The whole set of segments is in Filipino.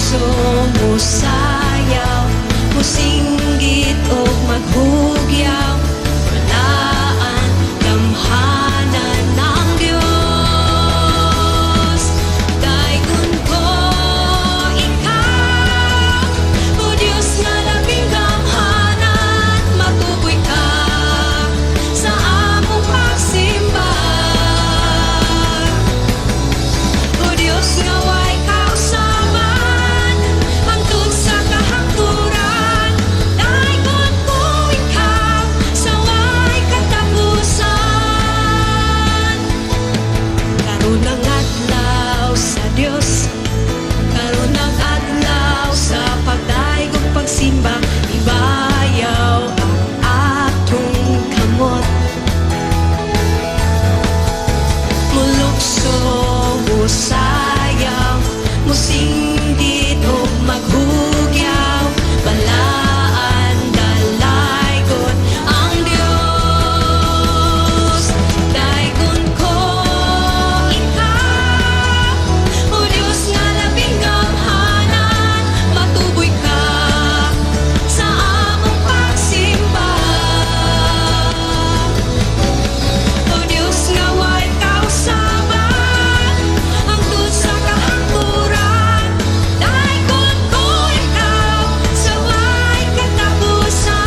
Mulukso, musayaw, musinggit o maghugyaw, walaan gamhanan ng Diyos. Daigon ko ikaw, o Diyos nga labing gamhanan, matuboy ka sa among pagsimba. O Diyos nga way kausaban, hangtod sa kahangturan. Daigon ko ikaw sa way katapusan. Karon ang adlaw sa Dios, karon ang adlaw sa pagdaigong pagsimba, ibayaw ang atong kamot. Mulukso, musayaw, musinggit o maghugyaw, balaan dalaygon ang Diyos. Daigon ko ikaw, o Diyos nga labing gamhanan, matuboy ka sa among pagsimba. O Diyos nga way kausaban, hangtod sa kahangturan. Daigon ko ikaw sa way katapusan.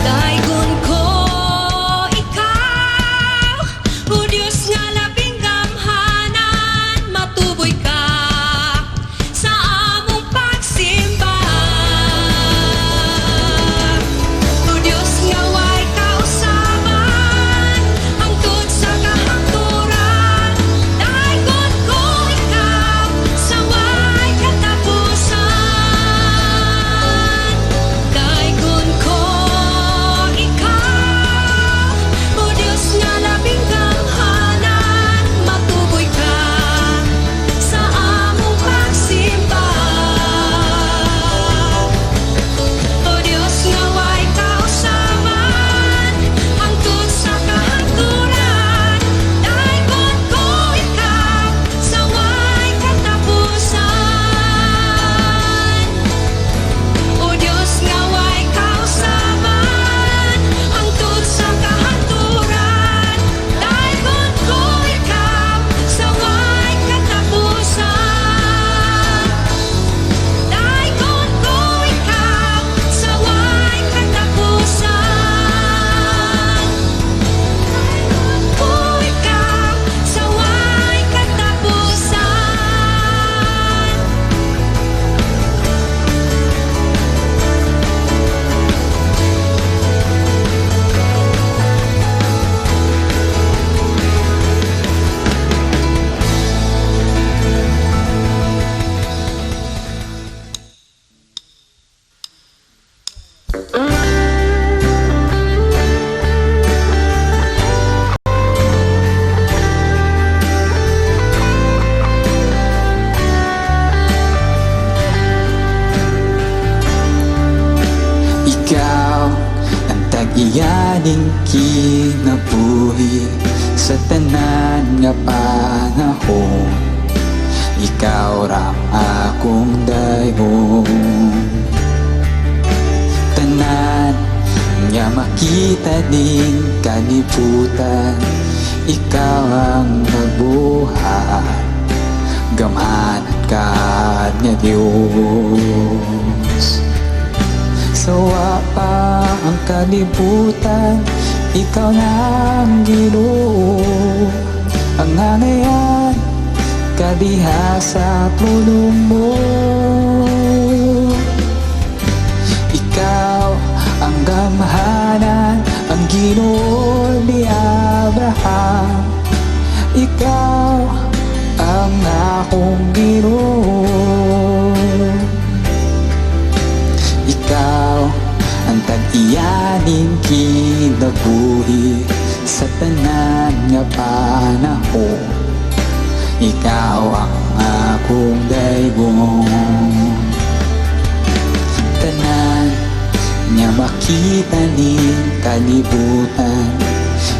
Daigon ko ikaw, o Diyos nga labing gamhanan, matuboy ka sa among pagsimba. O Diyos nga way kausaban, hangtod sa kahangturan. Daigon ko ikaw sa way katapusan. Daigon ko ikaw, o Diyos nga labing gamhanan, matuboy ka sa among pagsimba. O Diyos nga way kausaban, hangtod sa kahangturan. Daigon ko ikaw sa way katapusan. O Diyos nga way kausaban, hangtod sa kahangturan. Daigon ko ikaw sa way katapusan. Daigon ko ikaw sa way katapusan. Daigon ko ikaw sa way katapusan. Ikaw ang tag-iyaning kinabuhi sa tanan nga panahon. Ikaw ra akong dayon, tanan nga makita ning kalibutan. Ikaw ang nagbuhat, gamhanan ka nga Diyos. Sawa pa ang kalibutan, ikaw na ang Ginoo. Ang hanayan, kadiha sa tulong mo. Ikaw ang gamhanan, ang Ginoo ni Abraham. Ikaw ang akong Ginoo. kinabuhi sa tanan nga panahon. Ikaw ang akong daigong, tanan nga makita ni kalibutan.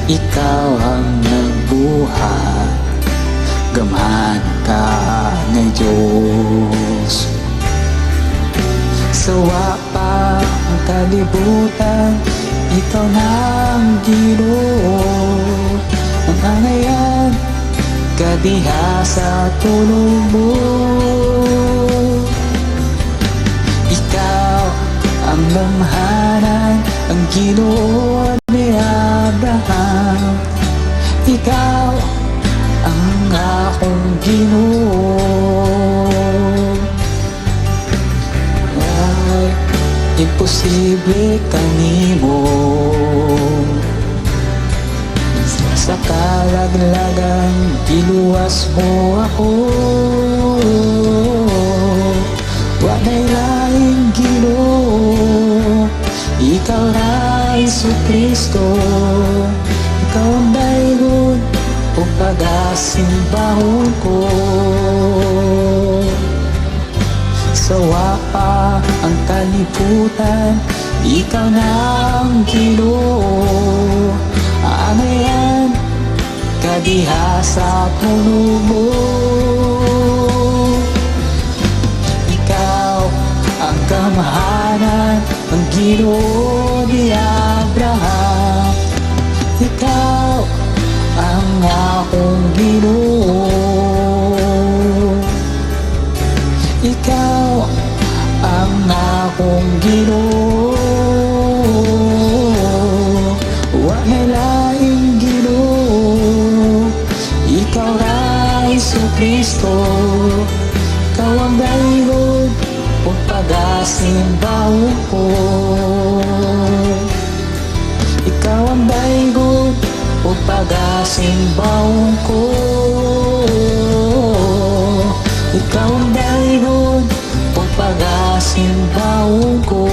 Ikaw ang nagbuhat, gamhan ka ng Diyos. Sawa pa ang kalibutan, ikaw na ang Ginoo. Ang angayan, kadiha sa tulong mo. Ikaw ang lamhanan, ang Ginoo ni Abraham. Ikaw ang akong Ginoo. Ay, imposible kanimo. Sa kalaglagang iluwas mo ako. Walay laing Ginoo, ikaw na Jesucristo. Ikaw ang dayon o pag-asimbahon ko. Sawa pa ang kalibutan, ikaw na ang Ginoo. Aangayan, kadiha sa puno mo. Ikaw ang kamahanan, ang Ginoo ni Abraham. Ikaw ang akong Ginoo. Ikaw ang akong Ginoo. Walay laing Ginoo, ikaw na Jesucristo. Ikaw ang dayon o pag-asimbahon ko. Ikaw ang dayon o pag-asimbahon ko. Ikaw ang dayon o pag-asimbahon ko.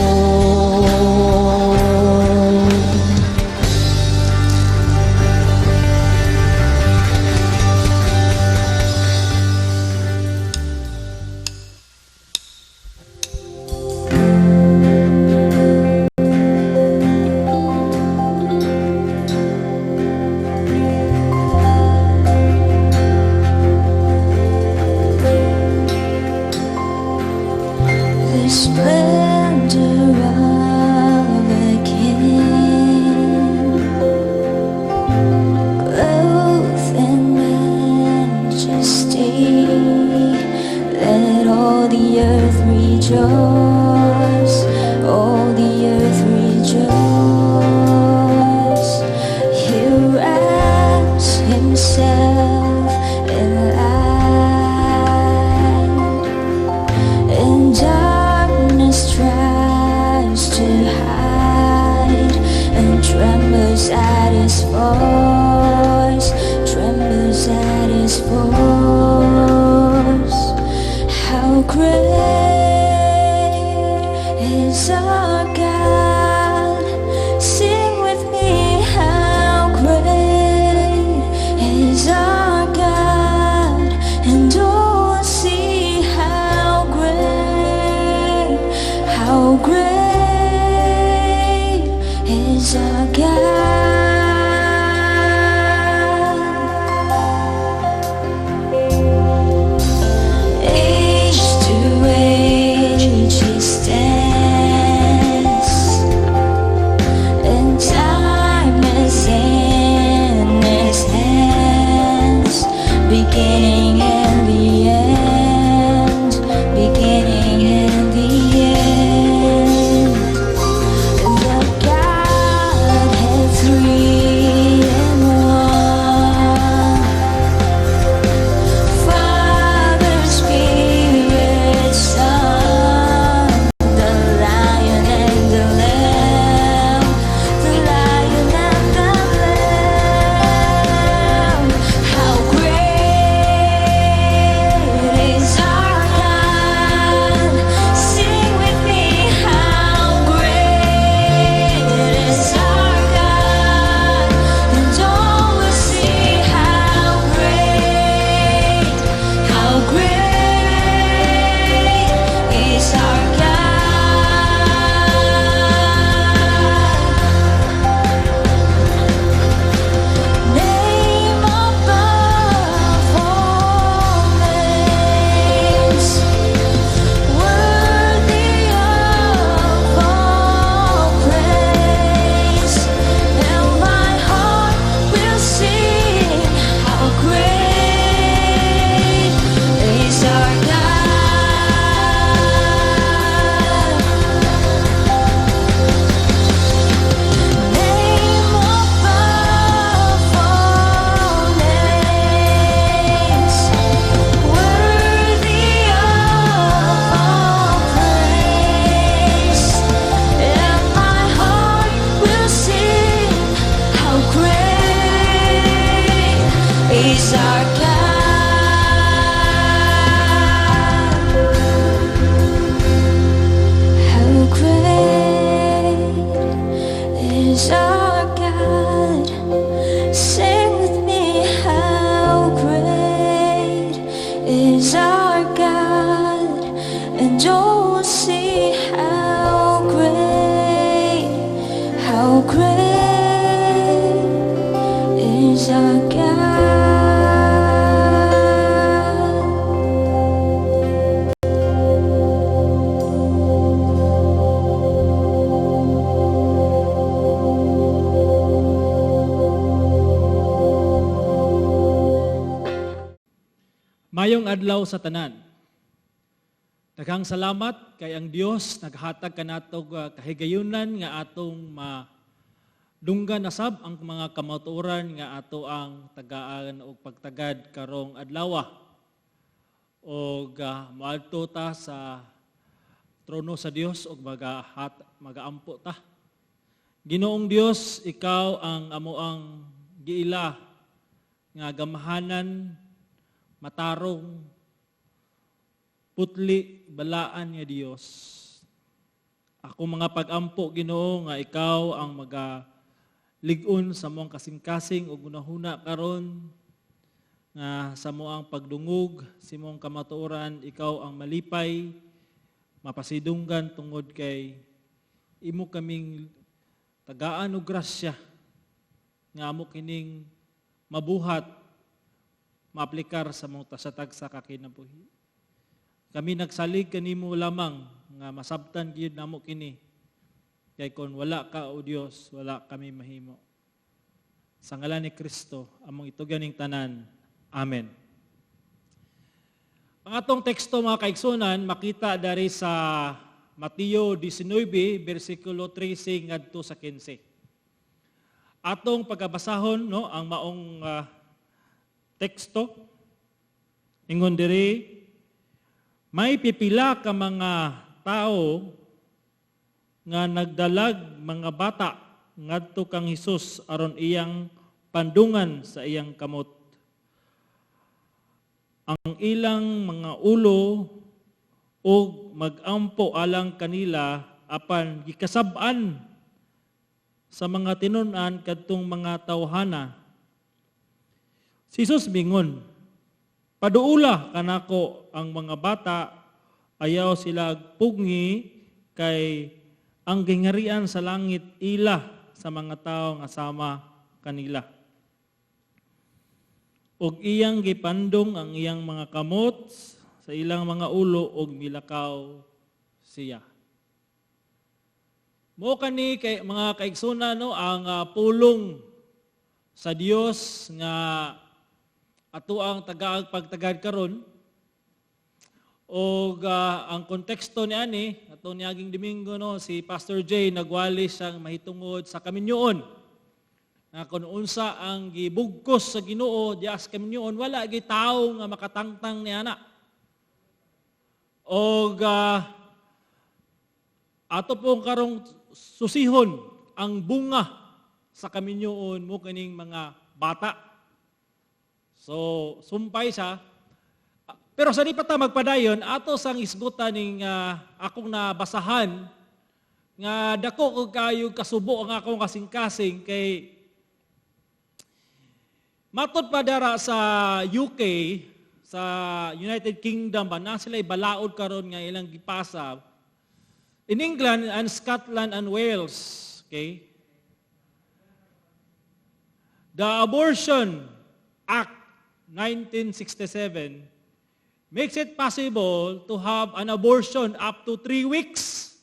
The splendor of a king, clothed in majesty. Let all the earth rejoice, all the earth rejoice. He wraps himself in light, and darkness tries to hide, and trembles at his voice, trembles at his voice. How great is our God? Sing with me, how great is our God, and oh, see how great is our God. Age to age he stands, and time is in his hands. Beginning and the end, beginning and the end. don't see how great is our God. Mayong adlaw sa tanan. Daghang salamat kay ang Dios naghatag kanatog kahigayunan nga atong madunggan nasab ang mga kamatuoran nga ato ang tagaan og pagtagad karong adlaw. Og moadto ta sa trono sa Dios og magaampo ta. Ginoong Dios, ikaw ang amoang giila nga gamahanan, matarong, putli, balaan nga Dios. Ako mga pag-ampo, Ginoo, nga ikaw ang ligon sa mong kasing-kasing o gunahuna karon nga sa moang pagdungog, si mong kamatuoran, ikaw ang malipay, mapasidunggan tungod kay imo kaming tagaan og grasya nga amo kining mabuhat, maaplikar sa mga tasatag sa kakinabuhi. Kami nagsalig kanimo lamang nga masabtan gyud namo kini. Kay kon wala ka o Dios, wala kami mahimo. Sa ngalan ni Kristo, among itugan ning tanan. Amen. Ang atong teksto mga kaigsunan makita dari sa Mateo 19 bersikulo 13 ngadto sa 15. Atong pagabasahon ang maong teksto, ingon diri, may pipila ka mga tao nga nagdalag mga bata ngadto kang Hesus aron iyang pandungan sa iyang kamot. Ang ilang mga ulo og magampo alang kanila apan gikasab-an sa mga tinun-an kadtong mga tawhana. Si Jesus mingon, paduula kanako ang mga bata, ayaw sila pugni kay ang gingarian sa langit ila sa mga tao nga sama kanila. Og iyang gipandong ang iyang mga kamot sa ilang mga ulo og milakaw siya. Mo kani kay mga kaigsuna ang pulong sa Dios nga ato ang pagtagad karon og ang konteksto ni ani ato niaging Domingo si Pastor Jay nagwali siyang mahitungod sa kaminyoon. Na kung unsa ang gibugkos sa Ginoo diya sa kaminyoon wala gyud tawo nga makatangtang niana. Og ato pong karong susihon ang bunga sa kaminyoon mo kining mga bata. So, sumpay siya. Pero sa di pa ta magpadayon, ato sang isgutan ning akong nabasahan nga dako og kayo kasubo ang akong kasing-kasing kay matod pa dara sa UK, sa United Kingdom ba na sila balaod karon nga ilang gipasa. In England and Scotland and Wales, okay? The Abortion Act 1967 makes it possible to have an abortion up to 3 weeks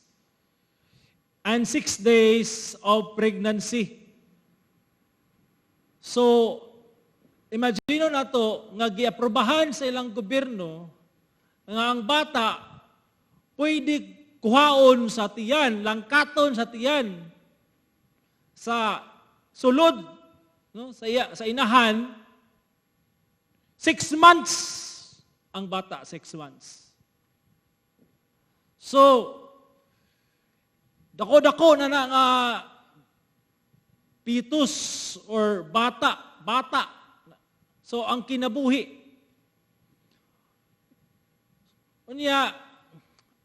and 6 days of pregnancy. So, imagine na to nga giaprobahan sa ilang gobyerno nga ang bata pwede kuhaon sa tiyan, langkaton sa tiyan, sa sulod, sa inahan, 6 months ang bata, 6 months. So, dako-dako na nga fetus or bata. So, ang kinabuhi. Unya,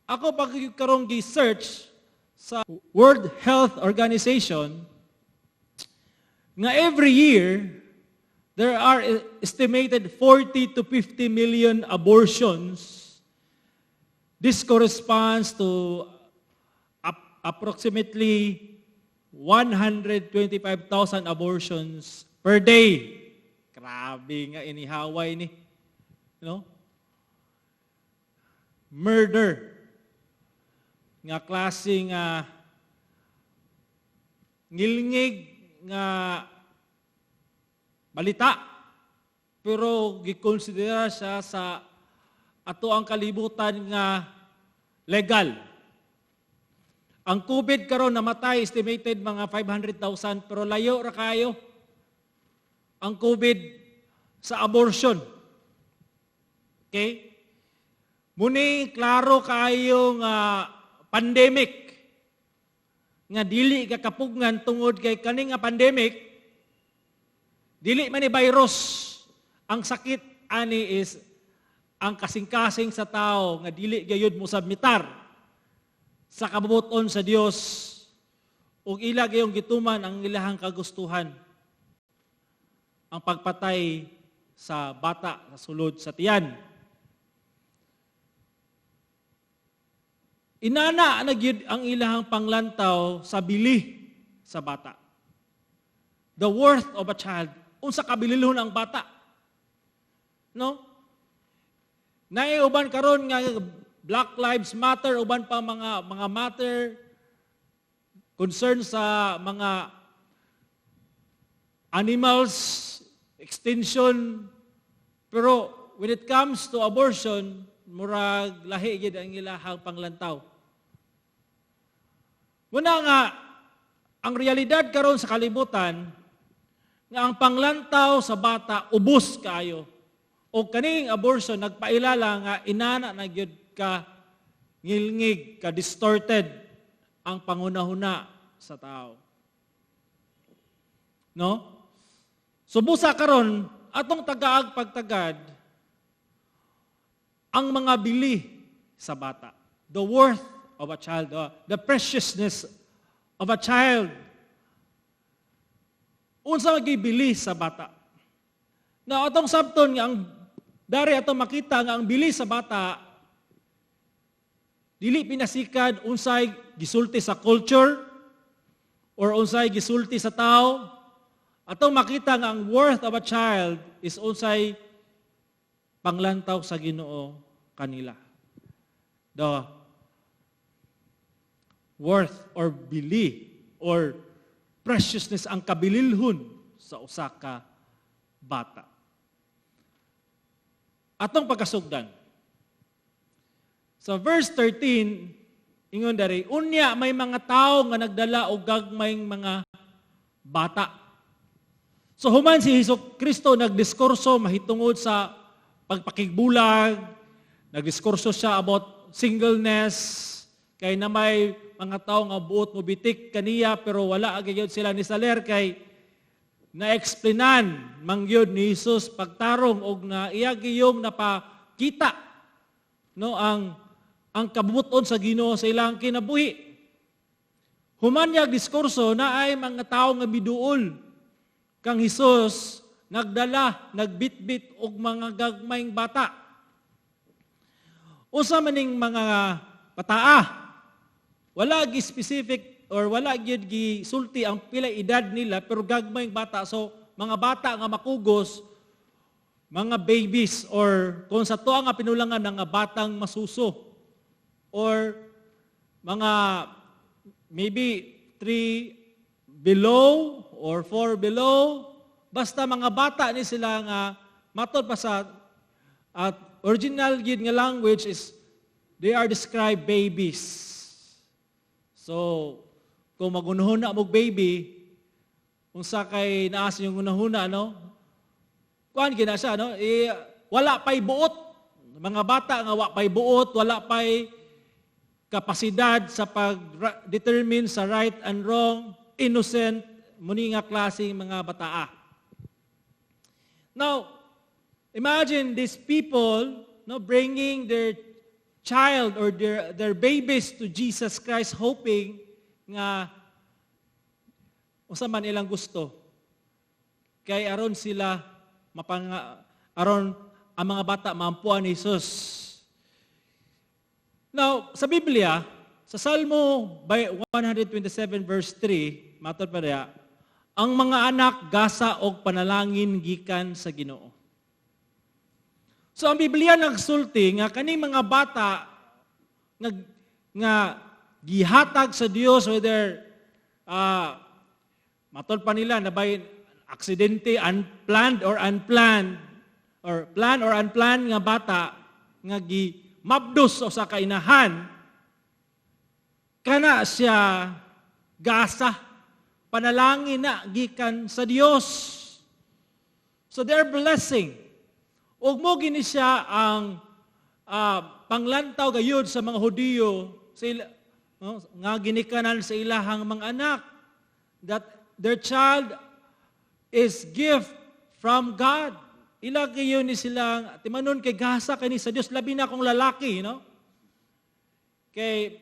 ako pagkarong gi-search sa World Health Organization, nga every year, there are estimated 40 to 50 million abortions This corresponds to approximately 125,000 abortions per day. Grabe nga, inihaway ni. Murder. Nga klaseng ngilngig nga balita. Pero gikonsidera siya sa ato ang kalibutan nga legal. Ang COVID karon namatay estimated mga 500,000 pero layo ra kayo ang COVID sa abortion. Okay? Muni klaro kayo nga pandemic nga dili ka kapugngan tungod kay kani nga pandemic dili man ni virus. Ang sakit ani is ang kasing-kasing sa tao nga dili gayud mo submitar sa kabubuton sa Dios ug ila gayong gituman ang ilahang kagustuhan. Ang pagpatay sa bata sa sulod sa tiyan. Inana na gyud ang ilahang panglantaw sa bili sa bata. The worth of a child. Unsa kabililhon ang bata? No? Naiuban karon nga Black Lives Matter, uban pa mga matter concern sa mga animals, extinction. Pero when it comes to abortion, murag lahi gid ang ilahang panglantaw. Muna nga, ang realidad karon sa kalibutan, nga ang panglantaw sa bata, ubos kaayo. O kaning abortion, nagpailala nga inana na gyud ka ngilngig, ka distorted ang pangunahuna sa tao. No? So busa karon atong tagaag pagtagad ang mga bili sa bata. The worth of a child, the preciousness of a child. Unsa magibili sa bata? Na atong sabton nga ang dari atong makita nga ang bili sa bata dili pinasikad unsay gisulti sa culture or unsay gisulti sa tao. Atong makita nga ang worth of a child is unsay panglantaw sa Ginoo kanila. The worth or bili or preciousness ang kabililhon sa usa ka bata. Atong pagkasugdan. Sa verse 13, ingon dari, unya may mga tao nga nagdala og gagmayng mga bata. So human si Hesukristo nagdiskurso mahitungod sa pagpakigbulag, nagdiskurso siya about singleness, kay na may mga tao nga buot mo bitik kaniya pero wala agayod sila ni saler kay na-explainan mangyod ni Jesus pagtarong og na iya giyong napakita no ang kabubuton sa Ginoo sa ilang kinabuhi. Human yag diskurso na ay mga tao nga biduol kang Hesus nagdala, nagbitbit og mga gagmayng bata. Usa maning mga pataa wala gi specific or wala gyud gi sulti ang pila edad nila pero gagmayng bata. So mga bata nga makugos, mga babies or kung sa tuwa nga pinulangan nga batang masuso or mga maybe 3 below or 4 below, basta mga bata ni sila nga matod pa sa at original gyud nga language is they are described babies. So kung magunahuna mo baby, unsa kay naas yung gunahuna, no? Kuan gina siya, no? Wala pay buot. Mga bata nga wa pay buot, wala pay kapasidad sa pag-determine sa right and wrong, innocent, muni nga klaseng mga bataa. Now, imagine these people no, bringing their child or their babies to Jesus Christ hoping nga unsa man ilang gusto kay aron sila aron ang mga bata maampuan ni Jesus. Now, sa Biblia, sa Salmo 127 verse 3, matod pa diya, ang mga anak gasa og panalangin gikan sa Ginoo. So ang Biblia nagsulti nga kaning mga bata nga gihatag sa Dios, whether matod pa nila na by aksidente, unplanned or unplanned, or planned or unplanned nga bata nga gimabdos o sa kainahan, kana siya gasa, panalangin na gikan sa Dios. So their blessing. Ug mo gini siya ang panglantaw gayud sa mga Hudiyo sa nga ginikanan sa ilahang mga anak, that their child is gift from God. Ila kayo ni silang timanon kay gasa kani sa Dios, labi na kung lalaki, no? Kay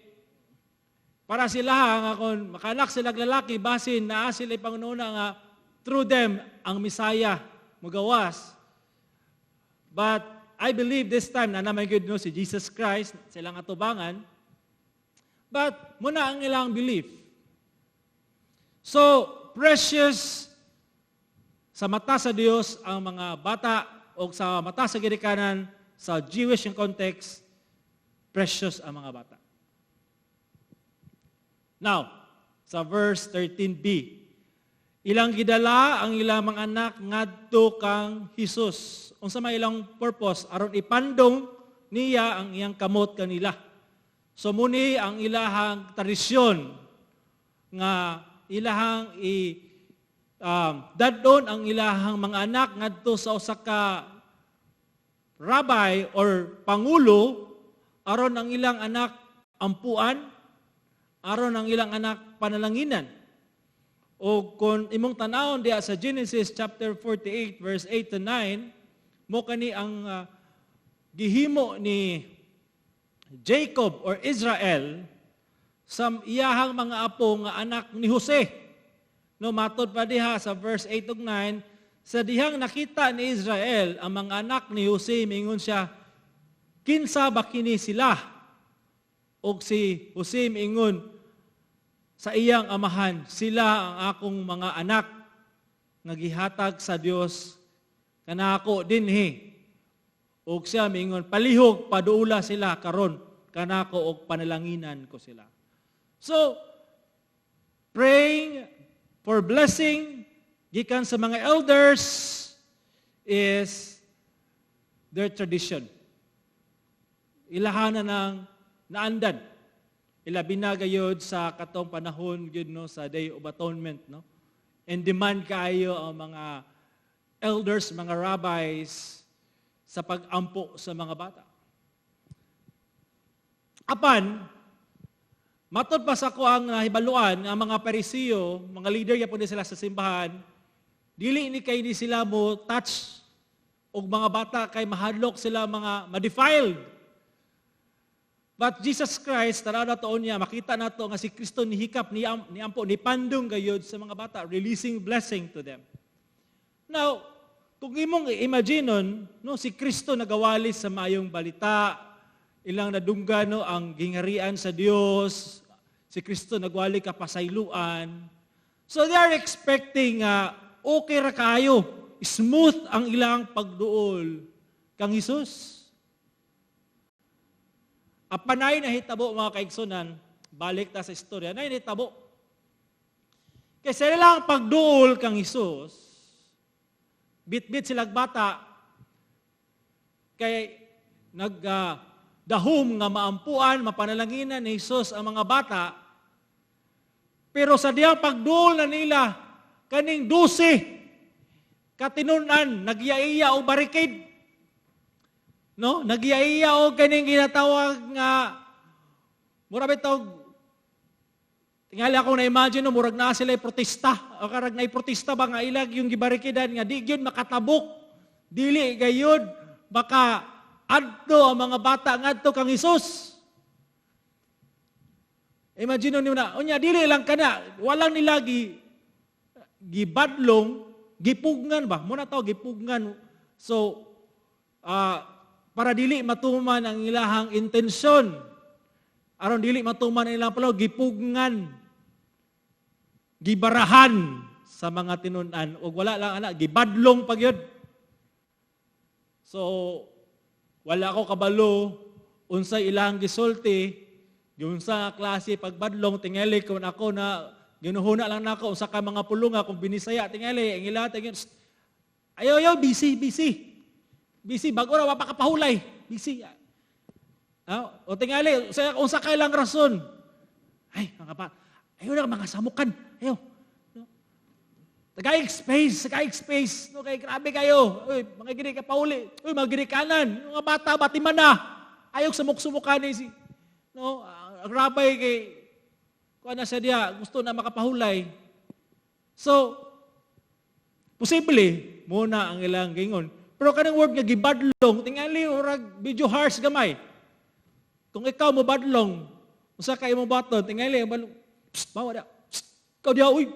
para sila nga kung makanak sila lalaki, basin naa sila Panginoon nga through them ang Misaya magawas. But I believe this time na naman good news si Jesus Christ, silang atubangan. But muna ang ilang belief. So, precious sa mata sa Dios ang mga bata o sa mata sa ginikanan sa Jewish context, precious ang mga bata. Now, sa verse 13b, ilang gidala ang ilang mga anak ngadto kang Hesus. Unsa may ilang purpose aron ipandong niya ang iyang kamot kanila. So muni ang ilahang tradisyon nga ilahang dadon ang ilahang mga anak ngadto sa usa ka rabbi or pangulo aron ang ilang anak ampuan, aron ang ilang anak panalanginan. O kung imong tanawon diya sa Genesis chapter 48 verse 8 to 9, mo kani ang gihimo ni Jacob or Israel sa iyahang mga apo nga anak ni Jose. No, matod pa diha sa verse 8 ug 9, sa dihang nakita ni Israel ang mga anak ni Jose, mingon siya, kinsa ba kini sila? Og si Jose mingon sa iyang amahan, sila ang akong mga anak nga gihatag sa Dios kanako dinhi. Og siya mingon, palihog paduula sila karon kanako og panalanginan ko sila. So, praying for blessing gikan sa mga elders is their tradition. Ilahanan ng naandan. Ilabi na gayud sa katong panahon gyud no sa Day of Atonement, no. And demand kaayo ang mga elders, mga rabbis sa pag-ampo sa mga bata. Apan matod pa sa ko ang nahibaluan ang mga Parisiyo, mga leader yapon sila sa simbahan, dili ni kay ni sila mo touch og mga bata kay mahadlok sila mga ma-defiled. But Jesus Christ, tara na toon niya, makita na to nga si Kristo nihikap, niampo, nipandong gayod sa mga bata, releasing blessing to them. Now, kung imong i-imagine no, si Kristo nagawali sa mayong balita, ilang nadunggan no, ang gingarian sa Dios, si Kristo nagwali ka pasayluan. So they are expecting okay ra kayo, smooth ang ilang pagduol kang Hesus. Apanay na hitabo mga kaigsunan, balik ta sa istorya, na hitabo. Kaya sila lang pagduol kang Hesus, bit-bit silang bata, kay nagdahom nga maampuan, mapanalanginan ni Hesus ang mga bata, pero sa diyang pagduol na nila, kaning 12, katinunan, nagyaiya o barricade, no? Nagyaiya o kaning ginatawag nga murag bitaw tingali ako na imagine no, murag na sila protesta o karag na protesta ba nga ilag yung gibarikidan nga di gyud makatabok dili gayud baka adto ang mga bata ngadto kang Hesus. Imagine niyo na unya dili lang kana walang nila gibadlong gipugnan ba muna taw gipugnan so para dili matuman ang ilahang intensyon aron dili matuman ang ilang palaw, gipugngan, gibarahan sa mga tinunan, o wala lang anak, gibadlong pag yun. So, wala ko kabalo, unsay ilang gisulti, yung sa klase pagbadlong, tingali kung ako na, ginuhuna lang na ako, unsa ka mga pulunga, kung binisaya, tingali, ang ila, tingali, ayaw, busy, bago na mapakapahulay, busy. O tingali, unsa ka ilang rason, ay, mga pa, ayaw na mga samukan, ayaw. Tagaig space. No, kay grabe kayo. Uy, mga gini ka pauli. Uy, mga gini kanan. Mga bata, batiman na. Ayok sumuk-sumukan si. No, grabe kay kuha na siya diya, gusto na makapahulay. So, posible, muna ang ilang gingon. Pero kanang word nga gibadlong, tingali, orag, video harsh gamay. Kung ikaw mo badlong, usa kayo mo baton, tingali, bawa da. Ikaw diya, uy,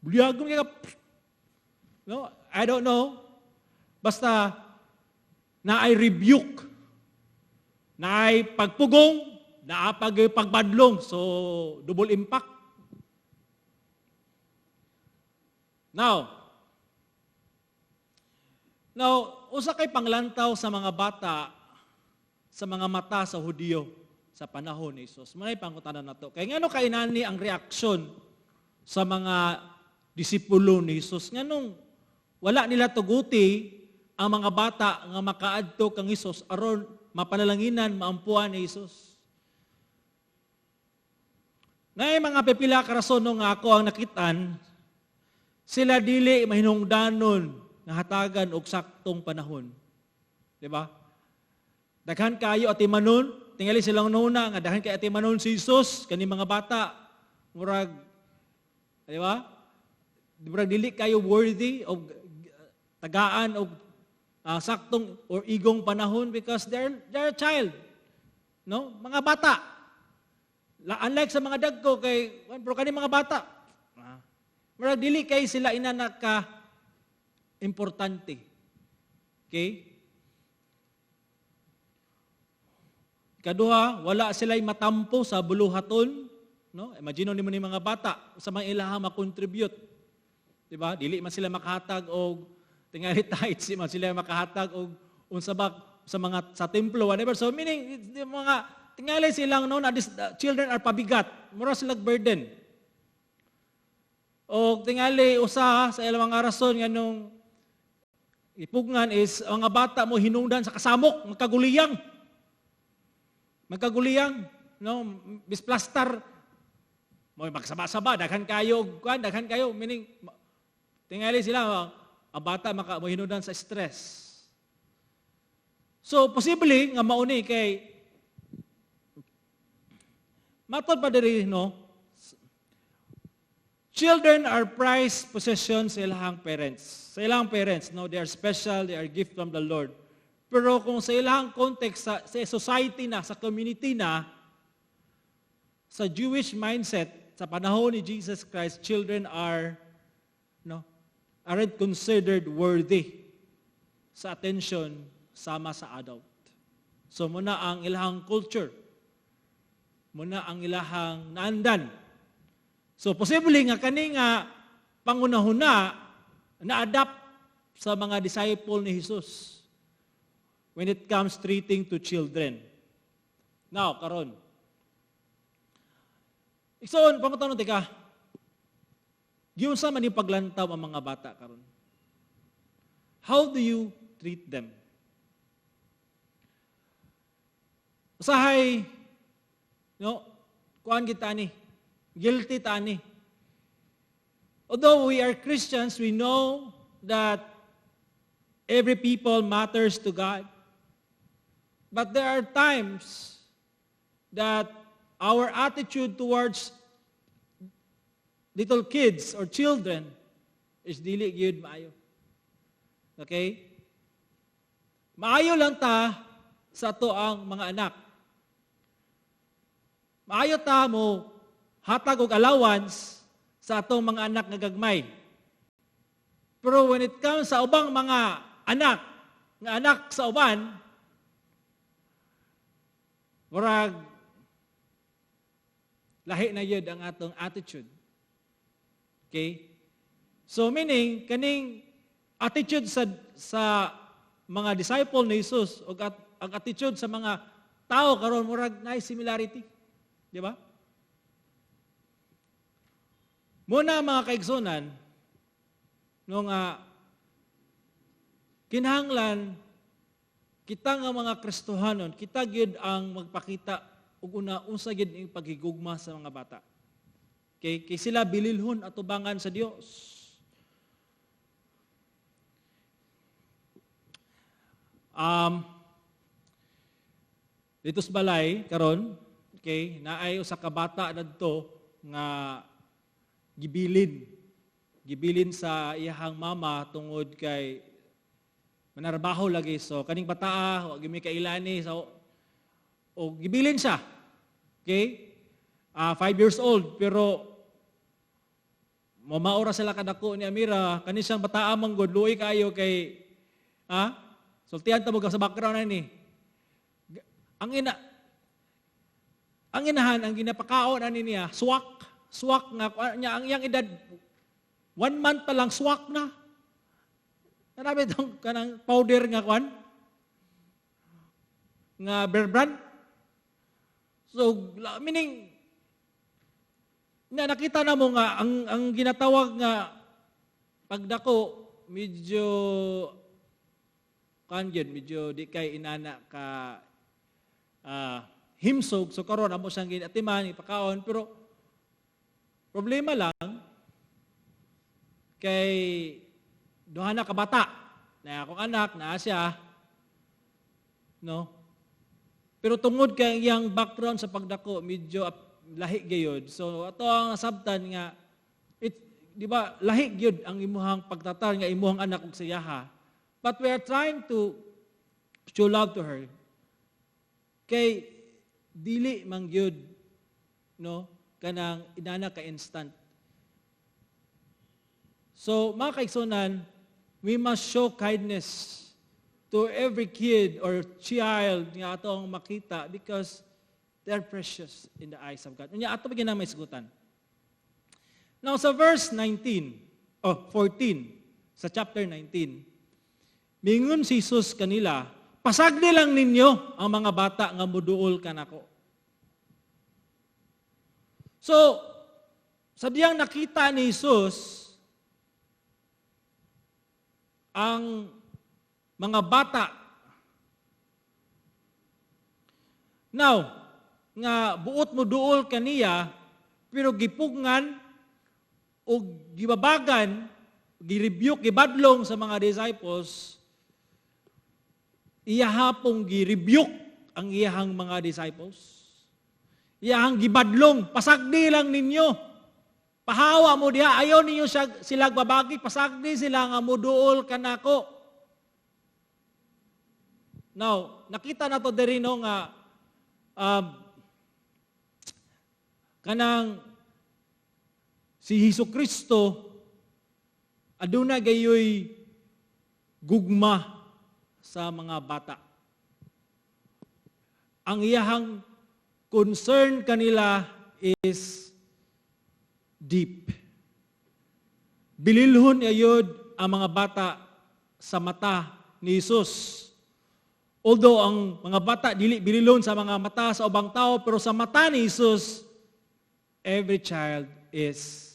buliagon ka. No, I don't know. Basta na ay rebuke, na ay pagpugong, na pagbadlong. So, double impact. Now, usa kay panglantaw sa mga bata, sa mga mata sa Hudiyo sa panahon ni Jesus. May pangutanan na to. Kaya ngano kay nani ang reaksyon sa mga disipulo ni Jesus? Nganong wala nila tuguti ang mga bata nga makaadto kang Jesus aron mapanalanginan, maampuan ni Jesus. Ngay mga pipila ka rason nga ako ang nakitaan, sila dili mahinungdanon nga hatagan og saktong panahon. Di ba? Daghan kayo atimanon, tingali silang nuna nga daghan kay atimanon si Jesus kani mga bata murag, di ba? Murag dili kayo worthy of tagaan og saktong or igong panahon because they're a child. No? Mga bata. Unlike sa mga dagko kay pero kani mga bata. Murag dili kay sila inanak ka importante. Okay? Kaduha, wala sila'y matampo sa buluhaton. No? Imagine nimo ni mga bata sa mga ilahang makontribute. Diba? Dili man sila makahatag og tingali tithes, man sila makahatag og unsabak sa mga sa templo, whatever. So meaning mga tingali silang no na children are pabigat, mura sila burden. O tingali usa sa ilang mga rason nganong ipugngan is ang mga bata mo hinungdan sa kasamok, magkaguliyang, no, bisplastar, mo magsaba-saba, daghan kayo, meaning, tingali sila, ang bata mo hinungdan sa stress. So, posible, nga mauni kay, matod pa diri, no, children are prized possessions sa ilang parents. Sa ilang parents, no, they are special, they are gift from the Lord. Pero kung sa ilang context, sa society na, sa community na, sa Jewish mindset, sa panahon ni Jesus Christ, children aren't considered worthy sa attention sama sa adult. So muna ang ilahang culture, muna ang ilahang naandan. So posible nga kani nga pangunahuna na-adapt sa mga disciple ni Jesus when it comes treating to children. Now, karon. Ikson, pamutanong tika. Giyon sa man yung paglantaw ang mga bata karon. How do you treat them? Usahay, no, kuan kita ni, guilty tani. Although we are Christians, we know that every people matters to God. But there are times that our attitude towards little kids or children is dili gyud maayo. Okay? Maayo lang ta sa ato ang mga anak. Maayo ta mo hatag og allowance sa atong mga anak nga gagmay. Pero when it comes sa ubang mga anak sa uban, murag lahi na yun ang atong attitude. Okay? So meaning, kaning attitude sa mga disciple ni Jesus o ang attitude sa mga tao karon murag na similarity. Di ba? Muna mga kaigsunan, nung kinahanglan, kita nga mga Kristohanon, kita gyud ang magpakita ug unsa gyud ang paghigugma sa mga bata. Kay sila bililhon at tubangan sa Dios. Dito sa balay karon, okay, naay usa ka bata dadto nga gibilin sa iyahang mama tungod kay manarbaho lagi. So kaning bata wa gyud kailani so o gibilin siya. Okay? 5 years old pero mamaora sila kadako ni Amira kani siyang bata man gud luoy kayo kay sultihan ta mo sa background na ni. Ang inahan ang ginapakaon ani niya swak nga niya ang iyang edad 1 month pa lang swak na. Narabi tong kanang powder nga kwan nga Bear Brand. So meaning na nakita na mo nga ang ginatawag nga pagdako medyo medyo di kay inana ka himsog so karon amo siyang ginatiman ipakaon pero problema lang kay duha na ka bata na akong anak na siya no pero tungod kay iyang background sa pagdako medyo lahi gayud so ato ang sabtan nga di ba lahi gyud ang imuhang pagtatar nga imuhang anak ug siyaha. But we are trying to show love to her. Kay dili man gyud no kanang inana ka instant. So mga kaigsunan, we must show kindness to every kid or child nga atong makita because they're precious in the eyes of God. Unya ato bigyan na may sigutan. Now sa verse 14 sa chapter 19. Mingon si Jesus kanila, pasagdi lang ninyo ang mga bata nga muduol kanako. So, sa diyang nakita ni Jesus, ang mga bata, now, nga buot muduol kaniya, pero gipugngan o gibabagan, gi-rebuke, gibadlong sa mga disciples, iyahapong gi-rebuke ang iyahang mga disciples. Iyahang gibadlong, pasagdi lang ninyo. Pahawa mo diha, ayaw ninyo sila babagi, pasagdi sila nga muduol kanako. Now, nakita na to diri no nga kanang si Hesukristo aduna gayoy gugma sa mga bata. Ang iyahang concern kanila is deep. Bililhon ayod ang mga bata sa mata ni Jesus. Although ang mga bata dili bililhon sa mga mata sa ubang tao, pero sa mata ni Jesus, every child is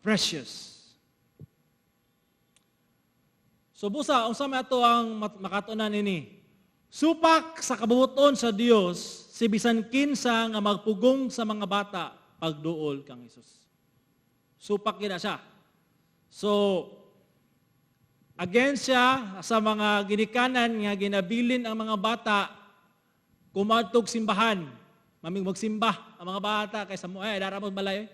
precious. So busa, unsa may ato ang makatunan nini? Supak sa kabubuton sa Dios, si bisan kinsa nga magpugong sa mga bata pagduol kang Hesus. Supak gina siya. So against siya sa mga ginikanan nga ginabilin ang mga bata kumadtog simbahan. Maming magsimba ang mga bata kaysa mo daramod balay.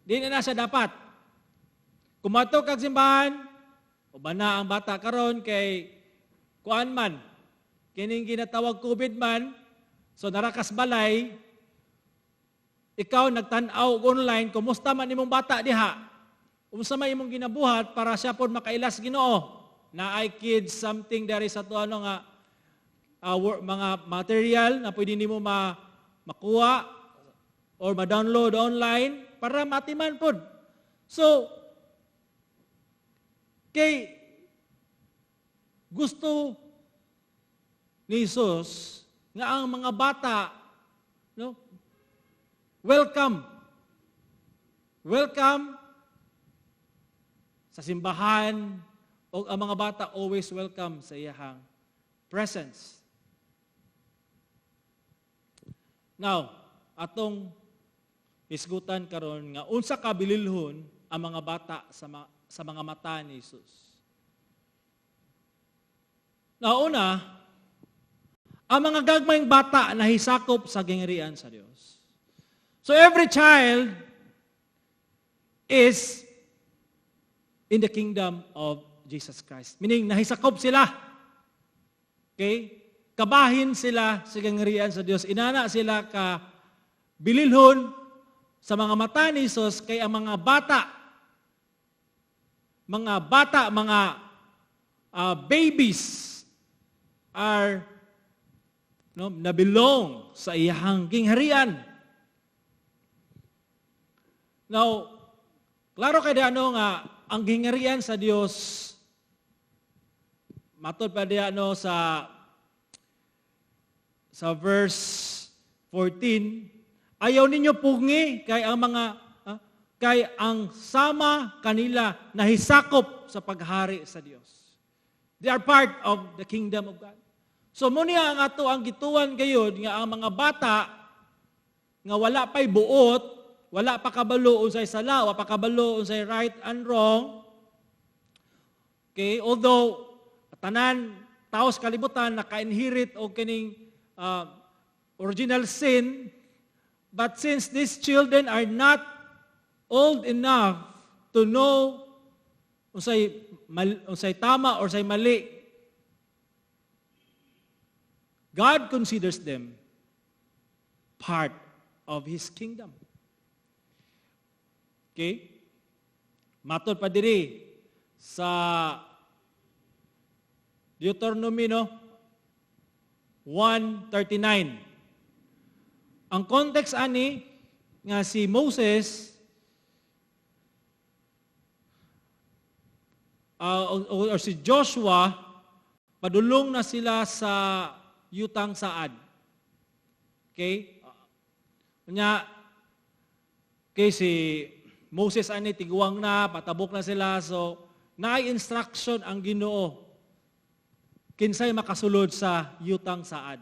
Di na siya dapat. Kumadtog kag simbahan, uban na ang bata karon kay kuan man kining ginatawag COVID man so narakas balay ikaw nagtan-aw online kumusta man imong bata diha unsa man imong ginabuhat para siya pod makailas Ginoo na ay kids something there is ato ano nga mga material na pwede nimo makuha or ma-download online para matiman pod. So, kay gusto ni Jesus nga ang mga bata, no, welcome sa simbahan, o ang mga bata always welcome sa iyahang presence. Now, atong isgutan karon nga unsa ka bililhon ang mga bata sa mga mata ni Jesus. Una, ang mga gagmayng bata na hisakop sa gingharian sa Dios. So every child is in the kingdom of Jesus Christ. Meaning, nahisakop sila. Okay? Kabahin sila sa gingharian sa Dios. Inana sila ka bililhon sa mga mata ni Jesus kay ang mga babies are na belong sa iyahang gingharian. Now, klaro kay ano nga ang gingharian sa Dios matod pa diano sa verse 14, ayaw ninyo pungi kay ang sama kanila nahisakop sa paghari sa Dios. They are part of the kingdom of God. So muna ang ato ang gituan gayud nga ang mga bata nga wala pay buot, wala pa kabalo unsay sala, wala pa kabalo unsay right and wrong. Okay, although tanan taos kalibutan naka-inherit og kining original sin, but since these children are not old enough to know unsay tama or say mali, God considers them part of His kingdom. Okay? Matod pa diri sa Deuteronomy 1:39. Ang context ani nga si Moses or si Joshua padulong na sila sa yutang saad. Okay? Kay si Moses ani tiguang na, patabok na sila, so naay instruction ang Ginoo kinsay makasulod sa yutang saad.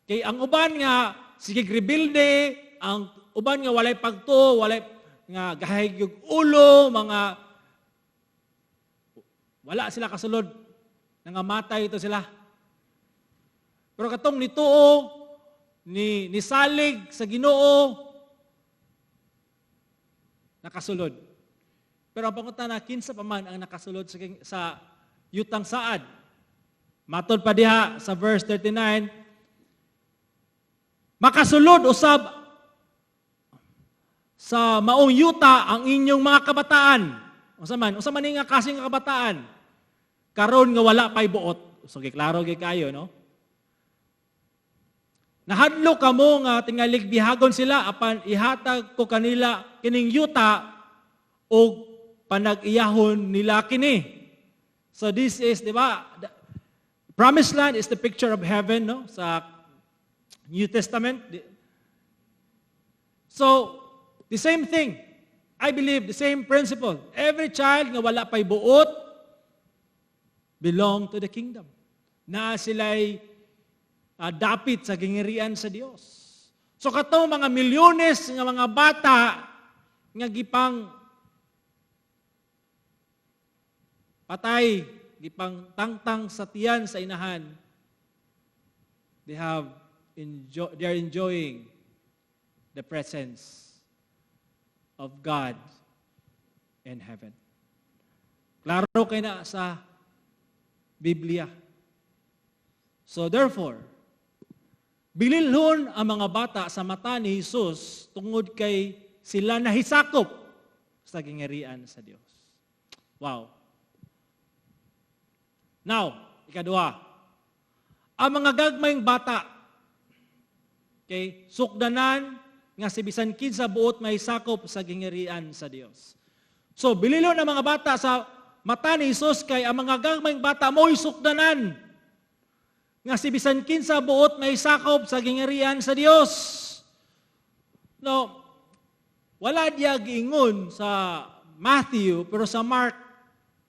Kay ang uban nga sige rebuilde, ang uban nga walay pagtuo, walay nga gahayog ulo, wala sila kasulod, nangamatay ito sila. Pero katong nituo, ni salig sa Ginoo, nakasulod. Pero ang pangutana, kinsa pa man ang nakasulod sa yutang saad? Matod pa diha sa verse 39, makasulod usab sa maong yuta ang inyong mga kabataan. Unsa man nga kasing kabataan? Karon nga wala pay buot. So giklaro gyud kayo, no? Nahadlo kamo nga tingalig bihagon sila apan ihatag ko kanila kining yuta o panag-iyahon nila kini. So this is, di ba, Promised Land is the picture of heaven, no? Sa New Testament. So, the same thing. I believe the same principle. Every child nga wala pay buot belong to the kingdom. Na sila'y dapit sa gingharian sa Dios. So katong mga milyones nga mga bata nga gipang patay, gipang tangtang sa tiyan sa inahan, they are enjoying the presence of God in heaven. Klaro kay na sa Biblia. So therefore, bililhon ang mga bata sa mata ni Jesus tungod kay sila nahisakop sa gingharian sa Dios. Wow. Now, ikadua, ang mga gagmayng bata Okay? Sukdanan nga si bisan kinsa buot may sakop sa gingharian sa Dios. So bililo na mga bata sa mata ni Jesus kay ang mga gagmayng bata mo'y sukdanan nga si bisan kinsa buot may sakop sa gingharian sa Dios. No, wala diya giingon sa Matthew pero sa Mark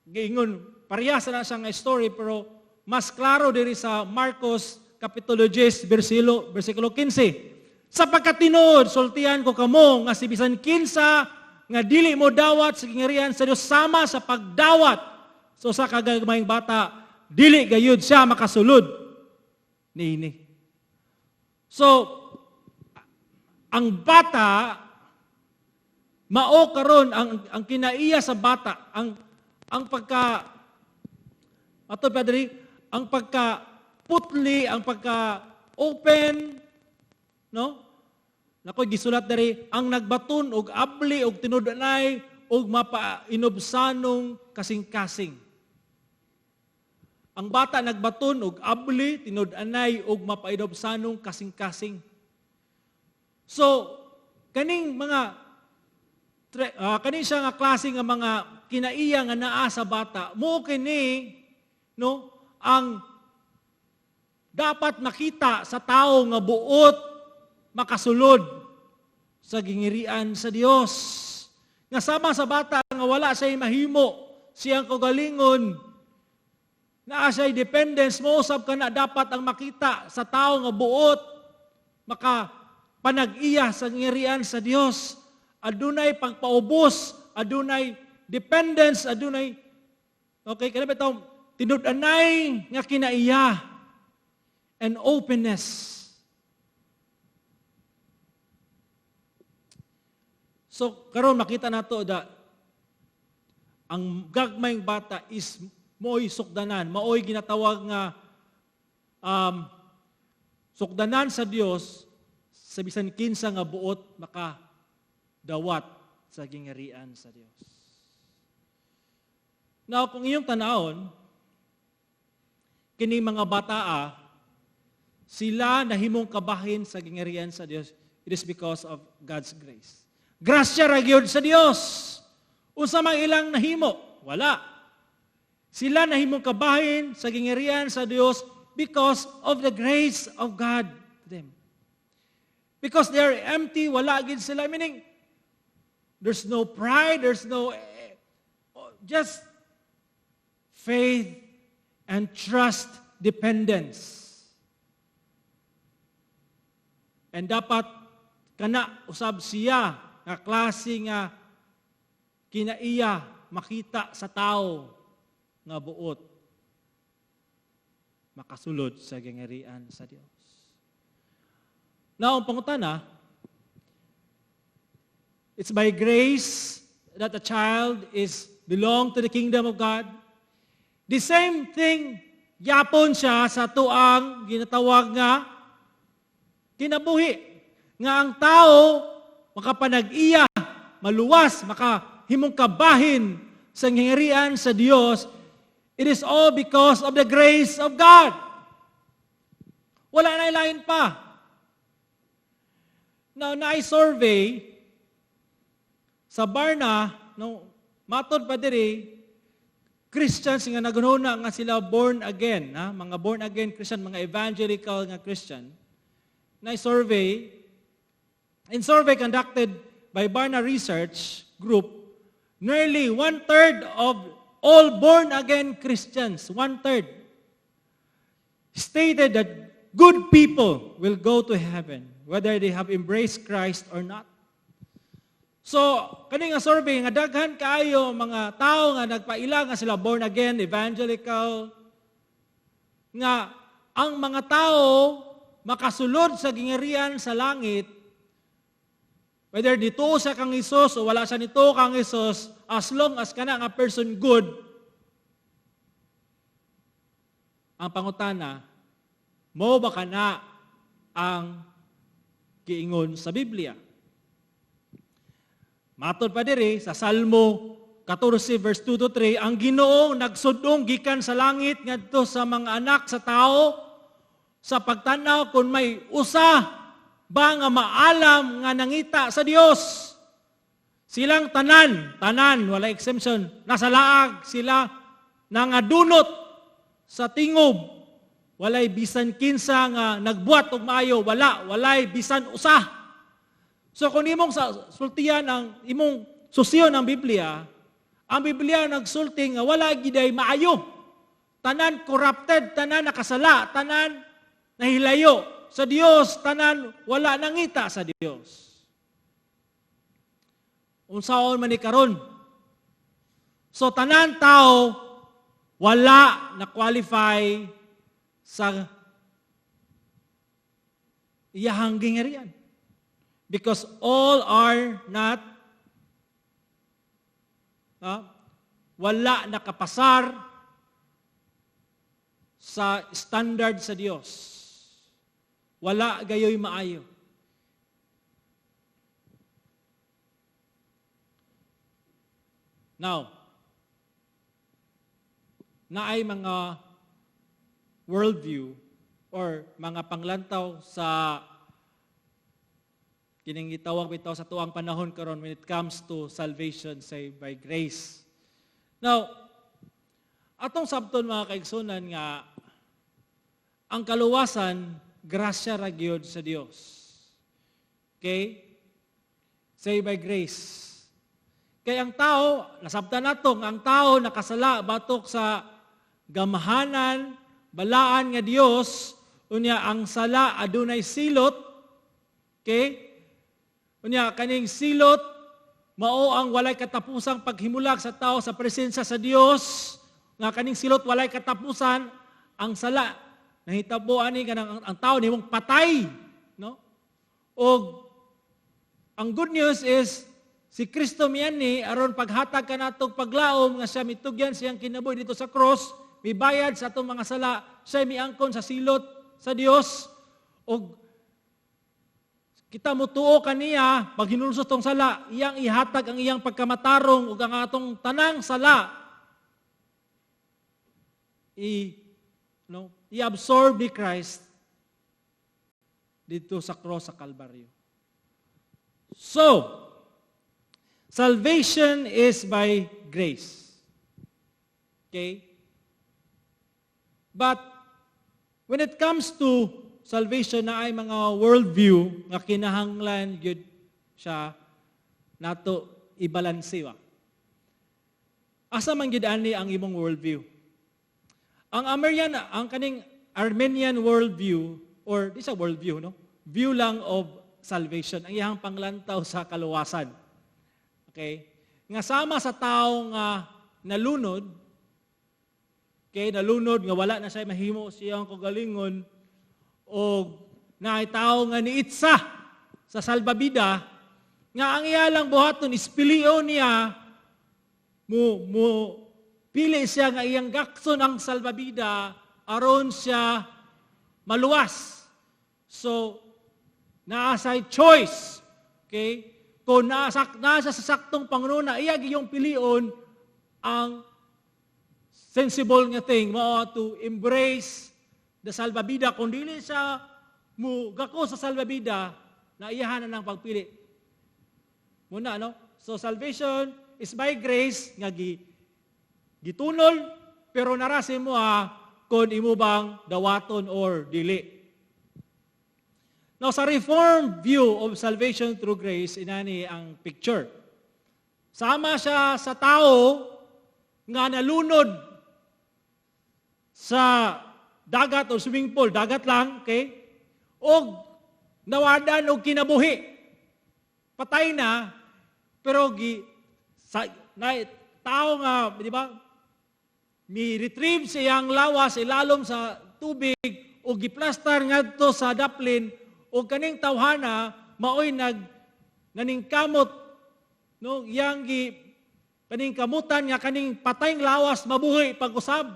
giingon parehas na siya nga story pero mas klaro diri sa Marcos kapitulo 10 versikulo 15. Sapagkat tinuod sultihan ko kamo nga si bisan kinsa nga dili mo dawat sa gingharian sa Dios sama sa pagdawat so sa kagagmayng bata dili gayud siya makasulod niini. So ang bata mao karon ang kinaiya sa bata ang pagka ato padri ang pagka putli ang pagka open no nako gisulat diri ang nagbaton og abli og tinud-anay og mapainobsanong kasing-kasing. Ang bata nagbaton og abli tinud-anay og mapainobsanong kasing-kasing. So kaning mga kaning siya nga klase nga mga kinaiya nga naa sa bata mo kini no ang dapat makita sa tao nga buot makasulod sa gingharian sa Dios. Nga sama sa bata nga wala siya mahimo siyang kagalingon na siya dependence mo usab kana dapat ang makita sa tao nga buot maka panag-iya sa gingharian sa Dios. Adunay pagpaubos, adunay dependence, adunay okay kana bitaw tinud-anay nga kinaiya and openness. So karon makita nato that ang gagmayng bata is mooy sukdanan, maoy ginatawag nga sukdanan sa Dios sa bisan kinsa nga buot makadawat sa gingharian sa Dios. Now kung iyong tanawon kini mga bataa sila nahimong kabahin sa gingharian sa Dios, it is because of God's grace. Grasya ra gyud sa Dios. Unsa man ilang nahimo? Wala. Sila nahimong kabahin sa gingharian sa Dios because of the grace of God to them. Because they are empty, wala gid sila. Meaning, there's no pride, there's no just faith and trust dependence. And dapat kana usab siya nga klase nga kinaiya makita sa tao nga buot makasulod sa gingharian sa Dios. Now, ang pangutana, it's by grace that a child is belong to the kingdom of God. The same thing yapon siya sa tuang ginatawag nga kinabuhi nga ang tao makapanag-iya, maluwas, makahimong kabahin sa gingharian sa Dios. It is all because of the grace of God. Wala na ilain pa. Now, na-survey sa Barna, no, matod pa diri, Christians nga nagununa nga sila born again, ha? Mga born again Christian, mga evangelical nga Christian, na-survey, in survey conducted by Barna Research Group, nearly 1/3 of all born-again Christians, 1/3, stated that good people will go to heaven, whether they have embraced Christ or not. So, kani nga survey, nga daghan kaayo mga tao nga nagpaila nga sila born-again, evangelical, nga ang mga tao makasulod sa gingharian sa langit, whether dito sa kang Isus o wala sa nito kang Isus, as long as kana nga person good, ang pangutana, mo ba kana ang giingon sa Biblia? Matod pa diri sa Salmo 14 verse 2 to 3, ang Ginoo nagsudong gikan sa langit ngadto sa mga anak sa tao sa pagtanaw kung may usa ba nga maalam nga nangita sa Dios. Silang tanan, wala exemption, nasa laag sila nangadunot sa tingob. Walay bisan kinsa nga nagbuhat og maayo, walay bisan usa. So kung imong sultihan ang imong susiyon ang Biblia nagsulti nga wala giday maayo. Tanan corrupted, tanan nakasala, tanan nahilayo sa Dios, tanan wala nangita sa Dios. Unsaon man ni karon. So tanan tao wala na qualify sa iyahang gingharian. Because all are not wala nakapasar sa standard sa Dios. Wala gayoy maayo. Now, naay mga worldview or mga panglantaw sa kining gitawag bitaw sa tuang panahon karon when it comes to salvation saved by grace. Now, atong sabton mga kaigsunan nga ang kaluwasan grasya ra gyud sa Dios. Okay? Saved by grace. Kaya ang tao, nasabtan nato nga ang tao nakasala batok sa gamahanan, balaan nga Dios, unya ang sala adunay silot. Okay? Unya kaning silot mao ang walay katapusang paghimulag sa tao sa presensya sa Dios. Nga kaning silot walay katapusan, ang sala nahitabo ani kanang ang tao nimong patay, no? Og ang good news is si Kristo miani aron paghatag kanatog paglaom nga siya mitugyan siyang kinabuhi dito sa cross, mibayad sa atong mga sala, siya miangkon sa silot sa Dios. Og kita mutuo kaniya, pag hinulsos tong sala, iyang ihatag ang iyang pagkamatarong ug ang atong tanang sala i-absorb ni Christ dito sa cross sa Kalbaryo. So, salvation is by grace. Okay? But when it comes to salvation na ay mga worldview nga kinahanglan gyud siya nato ibalanse wa. Asa man gyud ani ang imong worldview? Ang kaning Armenian worldview or di sa worldview no? View lang of salvation ang iyang panglantaw sa kaluwasan. Okay? Nga sama sa tao nga nalunod, okay, nalunod nga wala na siya mahimo siyang kagalingon o naitaw nga niitsa sa salbabida, nga ang iya lang buhaton ispilio niya, mo pili siya nga iyang gakson ang salbabida aron siya maluwas. So, naasay choice. Okay? Kung nasa sa saktong pangununa, iya giyong pilion ang sensible nga thing, mao to embrace the salbabida. Kung dili siya mo gako sa salbabida, na iyahan na ng pagpili. Muna, no? So, salvation is by grace, nga gitunol, pero narasi mo kung imo bang dawaton or dili. Now, sa Reformed view of salvation through grace, inani ang picture. Sama siya sa tao nga nalunod sa dagat o swimming pool, dagat lang, okay? O nawadan o kinabuhi. Patay na, pero tao nga, di ba? Mi-retrieve siyang lawas, ilalom sa tubig, o giplastar ngadto sa daplin, o kaning tawhana, maoy naningkamot, no? Yang paningkamutan nga kaning patayng lawas, mabuhi pag-usab.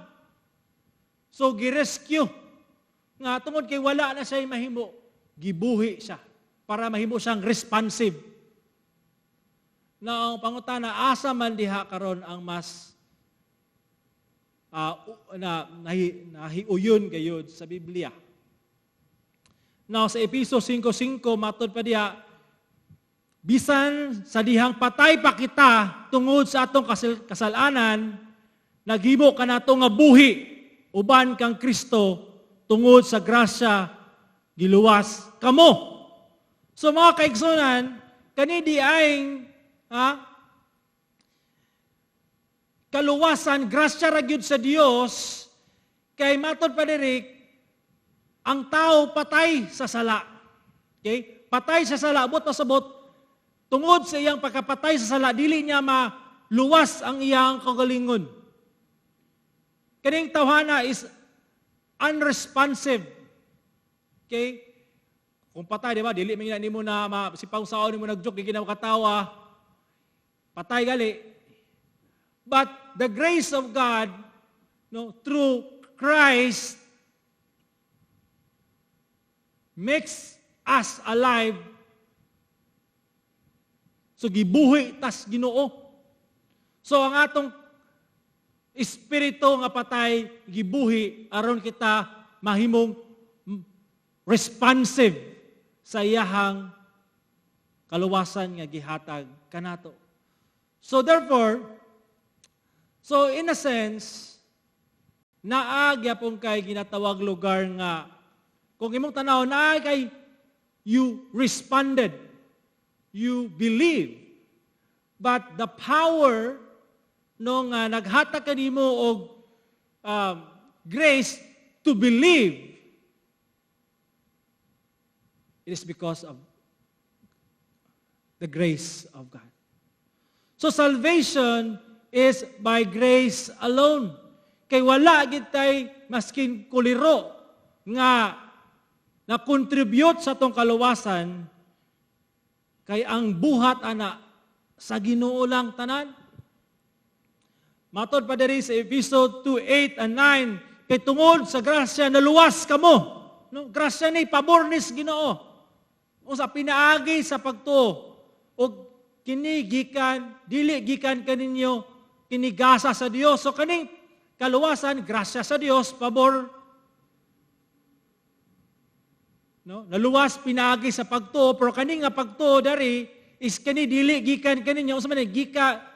So, gi-rescue. Nga, tungod kay wala na siya mahimo, gibuhi siya para mahimo siyang responsive. Na ang pangutana, asa man diha karon ang mas nahiuyon gayud sa Biblia. Now sa Episo 5:5 matod pa diha, bisan sa dihang patay pa kita tungod sa atong kasalanan, naghimo ka nato nga buhi uban kang Kristo tungod sa grasya giluwas kamo. So mga kaigsunan, kani di aing kaluwasan, grasya ra gyud sa Dios, kay matod pa diri, ang tao patay sa sala. Okay? Patay sa sala, abot pasabot, tungod sa iyang pagkapatay sa sala, dili niya maluwas ang iyang kagalingon. Kaning tawhana is unresponsive. Okay? Kung patay, di ba? Dili man nimo na sipaw saon nimo nag-joke, di ka katawa. Patay gali. But the grace of God, through Christ, makes us alive. So gibuhi tas Ginoo. So ang atong espiritu nga patay gibuhi aron kita mahimong responsive sa iyahang kaluwasan nga gihatag kanato. So therefore, in a sense, naagya pong kay ginatawag lugar nga, kung imong tanaw, kay you responded, you believe, but the power nung naghatag kanimo og grace to believe, it is because of the grace of God. So salvation is by grace alone. Kay wala gid tay maskin kuliro nga na-contribute sa tong kaluwasan, kay ang buhat ana sa Ginoo lang tanan. Matod pa diri sa Episo 2:8 and 9, kay tungod sa grasya naluwas kamo. No, grasya ni pabor ni Ginoo. O sa pinaagi sa pagtuo og kini gikan dili gikan kaninyo kinigasa sa Dios. So kaning kaluwasan grasya sa Dios, pabor. No, naluwas pinaagi sa pagtuo, pero kani nga pagtuo dari is kani dili gikan kaninyo, unsa man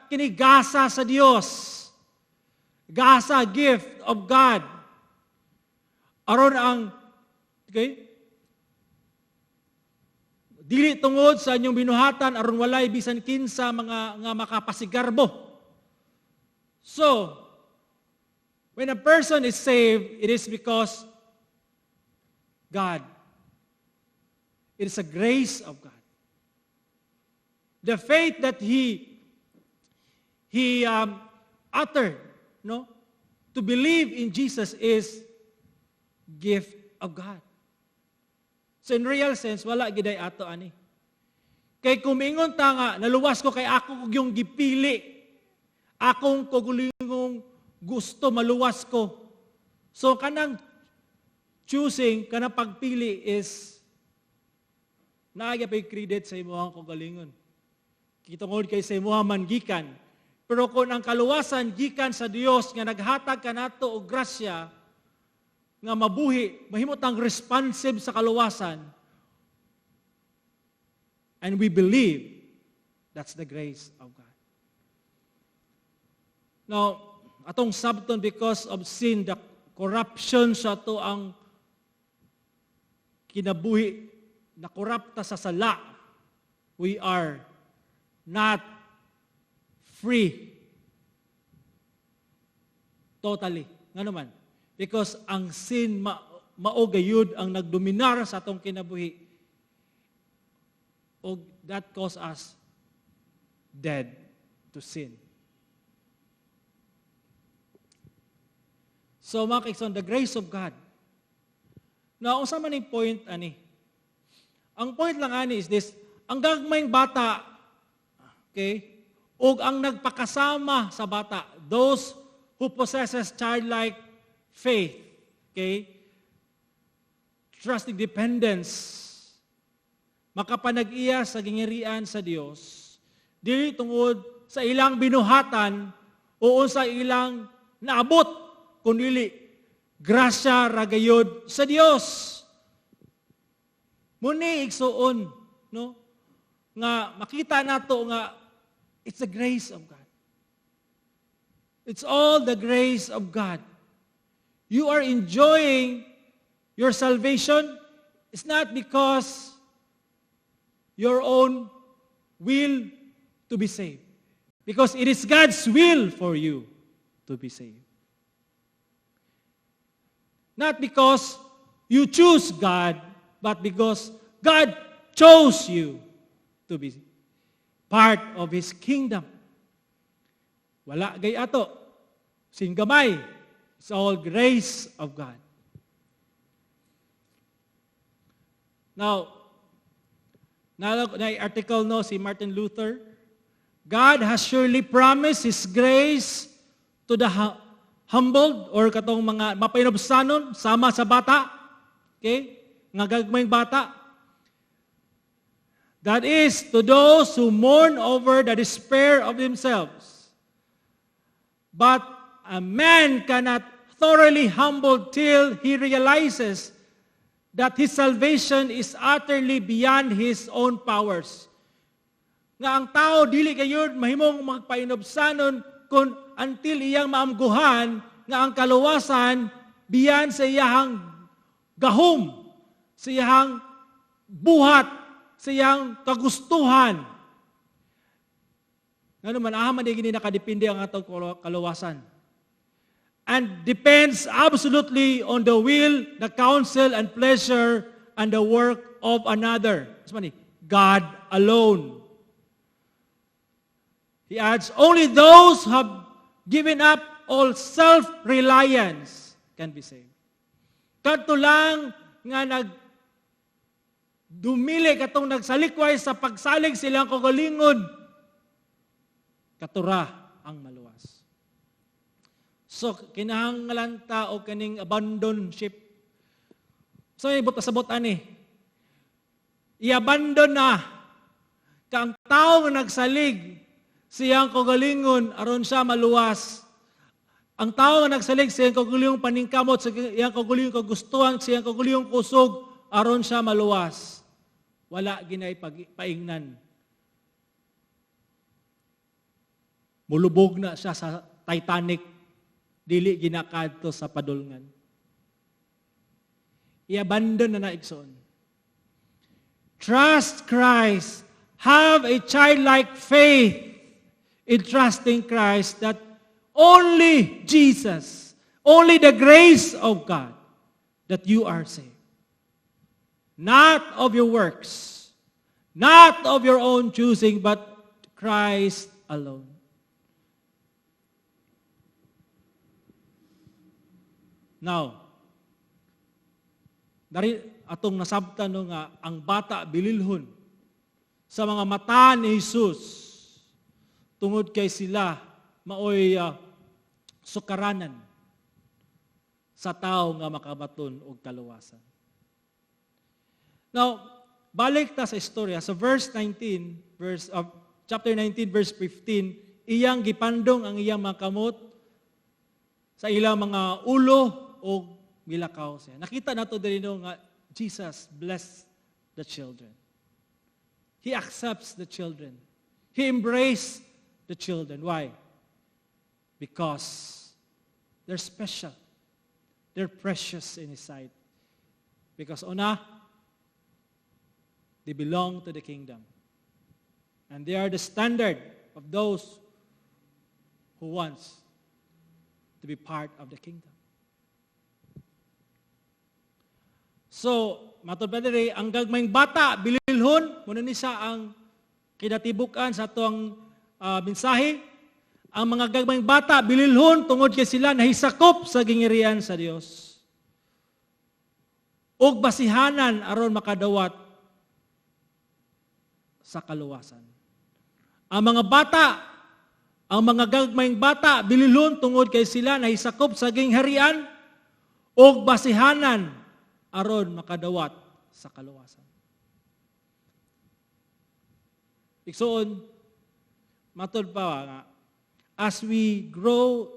kinigasa sa Dios. Gasa, gift of God. Aron ang dili tungod sa inyong binuhatan aron walay bisan kinsa mga nga makapasigarbo. So, when a person is saved, it is because God. It is a grace of God. The faith that he uttered, to believe in Jesus is gift of God. So in real sense, wala giday ato ani. Kay kumingon ta nga, naluwas ko kay ako yung gipili. Akong kugulingong gusto maluwas ko. So kanang choosing, kanang pagpili is naagya pa yung credit sa imuhang kagalingon. Kitungod kay sa imuhang mangikan. Pero kung ang kaluwasan gikan sa Dios nga naghatag kanato og grasya nga mabuhi, mahimot ang responsive sa kaluwasan, and we believe, that's the grace of God. Now, atong sabton, because of sin, the corruption sa to ang kinabuhi, na korapta sa sala, we are not free. Totally. Nga naman. Because ang sin maogayud ang nagdominar sa atong kinabuhi. O that cause us dead to sin. So mga kaigsoon, the grace of God. Now, unsa man yung point ani? Ang point lang ani is this, ang gagmayng bata, okay, o ang nagpakasama sa bata, those who possesses childlike faith, okay, trusting dependence, makapanag-iya sa gingirian sa Dios, dili tungod sa ilang binuhatan o sa ilang naabot, kundi grasya ragayod sa Dios. Muni igsuon, no? Nga makita nato nga it's the grace of God. It's all the grace of God. You are enjoying your salvation. It's not because your own will to be saved. Because it is God's will for you to be saved. Not because you choose God, but because God chose you to be part of His kingdom. Wala gay ato. Singgamay. It's all grace of God. Now, na article no si Martin Luther, God has surely promised His grace to the humbled or katong mga mapainobsanon sama sa bata. Okay? Nga gagmayng bata. That is, to those who mourn over the despair of themselves. But a man cannot thoroughly humble till he realizes that his salvation is utterly beyond his own powers. Nga ang tao, dili kayo mahimong magpainobsanon kung until iyang maamguhan nga ang kaluwasan beyond sa iyang gahom, sa iyang buhat, sa iyang kagustuhan. Nga naman, ahaman di gini nakadepende ang atong kaluwasan. And depends absolutely on the will, the counsel, and pleasure, and the work of another. God alone. He adds, only those who have given up all self-reliance can be saved. Kadto lang nga dumili katong nagsalikway sa pagsalig silang kagalingon, katura ang maluwas. So, kinahanglan ta o kaning abandon ship. So, ibot-asabot ani. I-abandon na ka ang tao nga nagsalig siyang kagalingon aron siya maluwas. Ang tao nga nagsalig siyang kaguliyong paningkamot, siyang kaguliyong kagustuhan, siyang kaguliyong kusog aron siya maluwas. Wala ginay paingnan. Mulubog na siya sa Titanic. Dili ginakadto sa padulngan. I-abandon na igsoon. Trust Christ. Have a childlike faith in trusting Christ that only Jesus, only the grace of God, that you are saved. Not of your works, not of your own choosing, but Christ alone. Now, dari atong nasabtan no nga ang bata bililhon sa mga mata ni Jesus tungod kay sila maoy sukaranan sa tao nga makabaton og kaluwasan. Now, balik ta sa istorya sa chapter 19 verse 15, iyang gipandong ang iyang mga kamot sa ilang mga ulo o milakaw siya. Nakita nato diri no nga Jesus blessed the children. He accepts the children. He embraced the children. Why? Because they're special. They're precious in His sight. Because they belong to the kingdom. And they are the standard of those who wants to be part of the kingdom. So, matod pa diri, ang gagmayng bata, bililhon, muna ni siya ang kinatibukan sa itong mensahe. Ang mga gagmayng bata, bililhon, tungod kay sila nahisakop sa gingirian sa Dios. Og basihanan aron makadawat sa kaluwasan. Ang mga gagmayng bata, bililhon, tungod kay sila nahisakop sa gingharian og basihanan aron makadawat sa kaluwasan. Igsoon, matod pa nga, as we grow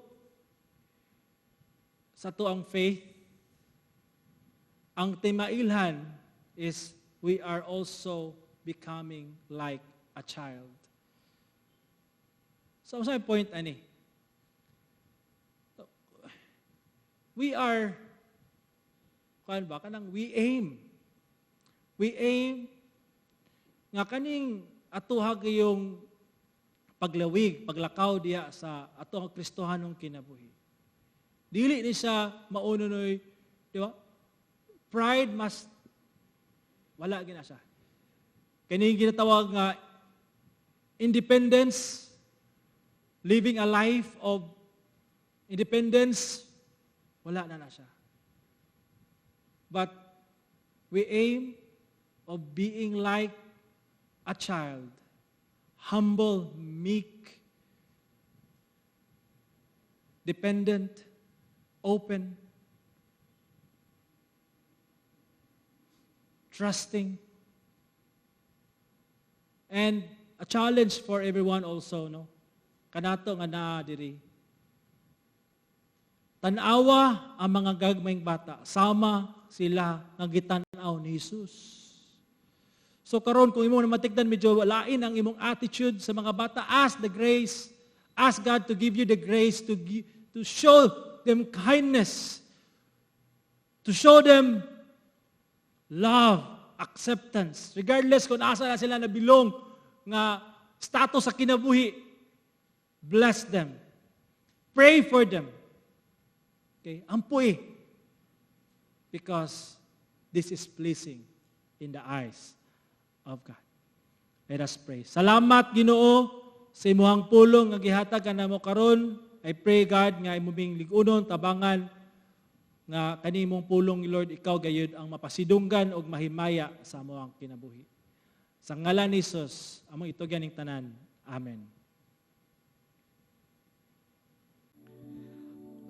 sa tuang faith, ang timailhan is we are also becoming like a child. So, sa point ani? We are, we aim nga kaning atuhag yung paglawig, paglakaw diya sa atong Kristohanong kinabuhi. Dili ni siya maununoy, di ba? Pride must, wala gina siya. Kaning ginatawag nga independence, living a life of independence, wala na siya. But we aim of being like a child, humble, meek, dependent, open, trusting, and a challenge for everyone also, no? Kanato nga naa diri. Tanawa ang mga gagmayng bata, sama sila nga gitan-aw ni Jesus. So karon kung imo na matigdan medyo lain ang imong attitude sa mga bata, ask God to give you the grace to show them kindness, to show them love, acceptance, regardless kung asa na sila nabilong nga status sa kinabuhi. Bless them. Pray for them. Okay, ampuy. Because this is pleasing in the eyes of God. Let us pray. Salamat, Ginoo, sa imuhang pulong nga gihatag kanamo karon. I pray, God, nga imong ligunon, tabangan, nga kanimong pulong, Lord, ikaw gayud ang mapasidunggan og mahimaya sa amuang kinabuhi. Sa ngalan ni Jesus, among itugan ning tanan. Amen.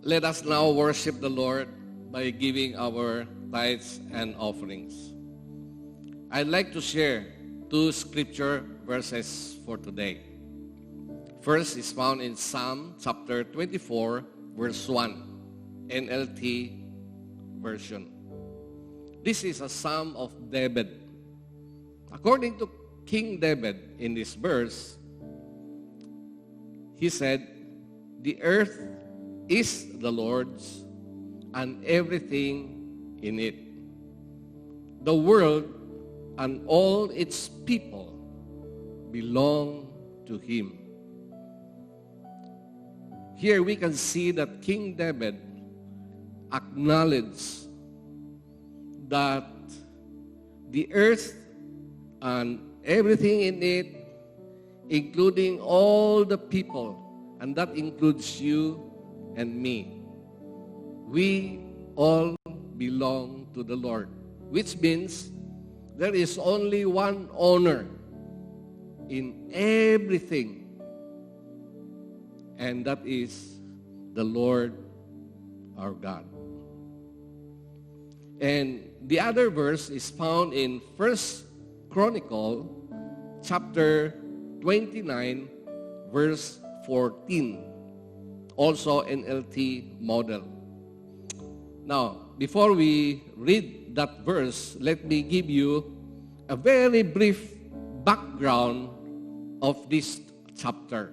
Let us now worship the Lord by giving our tithes and offerings. I'd like to share 2 scripture verses for today. First is found in Psalm chapter 24, verse 1, NLT version. This is a psalm of David. According to King David in this verse, he said, "The earth is the Lord's and everything in it. The world and all its people belong to Him." Here we can see that King David acknowledged that the earth and everything in it, including all the people, and that includes you and me, we all belong to the Lord, which means there is only one owner in everything, and that is the Lord our God. And the other verse is found in 1 Chronicle chapter 29, verse 14, also NLT model. Now, before we read that verse, let me give you a very brief background of this chapter.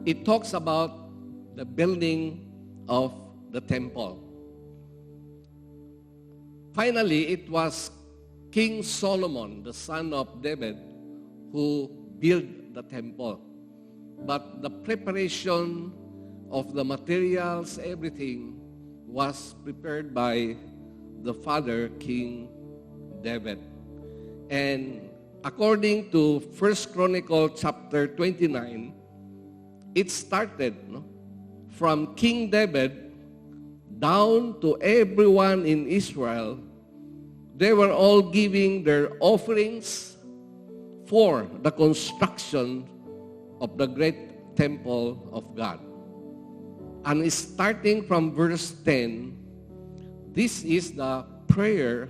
It talks about the building of the temple. Finally, it was King Solomon, the son of David, who built the temple. But the preparation of the materials, everything, was prepared by the father, King David. And according to 1 Chronicle chapter 29, it started from King David down to everyone in Israel. They were all giving their offerings for the construction of the great temple of God. And starting from verse 10, this is the prayer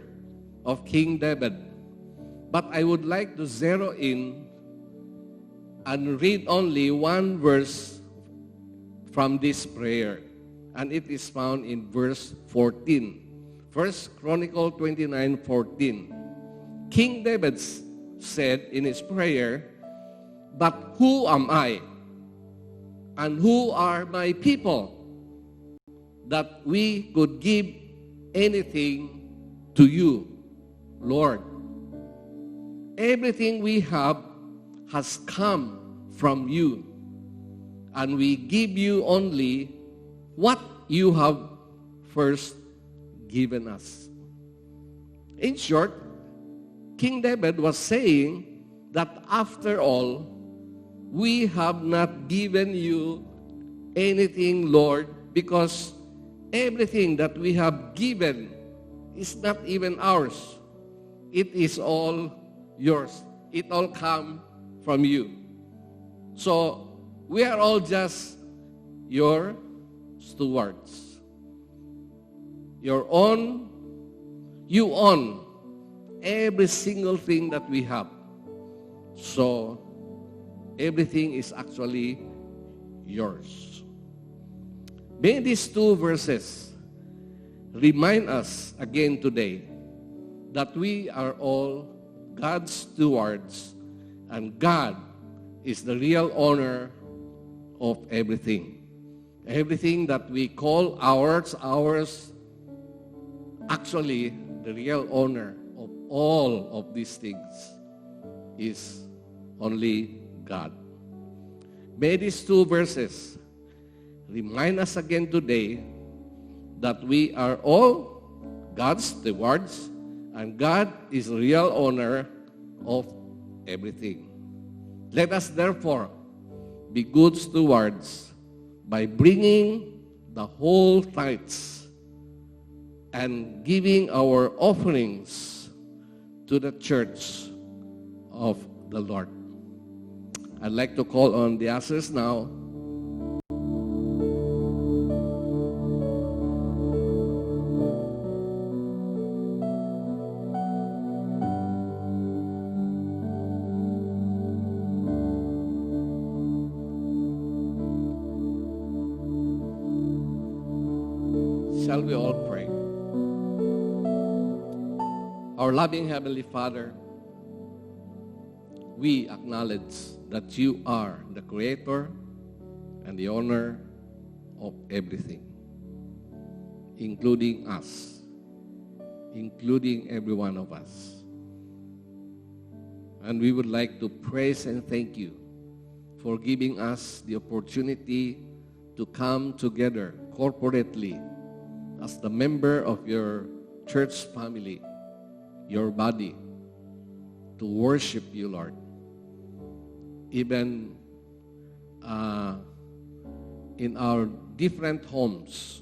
of King David. But I would like to zero in and read only one verse from this prayer. And it is found in verse 14. 1 Chronicle 29:14. King David said in his prayer, "But who am I? And who are my people that we could give anything to you, Lord? Everything we have has come from you, and we give you only what you have first given us." In short, King David was saying that after all, we have not given you anything, Lord, because everything that we have given is not even ours. It is all yours. It all comes from you. So we are all just your stewards. You own every single thing that we have. So everything is actually yours. May these two verses remind us again today that we are all God's stewards, and God is the real owner of everything. Everything that we call ours, actually the real owner of all of these things is only God. May these two verses remind us again today that we are all God's stewards, and God is the real owner of everything. Let us therefore be good stewards by bringing the whole tithes and giving our offerings to the church of the Lord. I'd like to call on the ushers now. Shall we all pray? Our loving Heavenly Father, we acknowledge that you are the creator and the owner of everything, including us, including every one of us. And we would like to praise and thank you for giving us the opportunity to come together corporately as the member of your church family, your body, to worship you, Lord. Even in our different homes,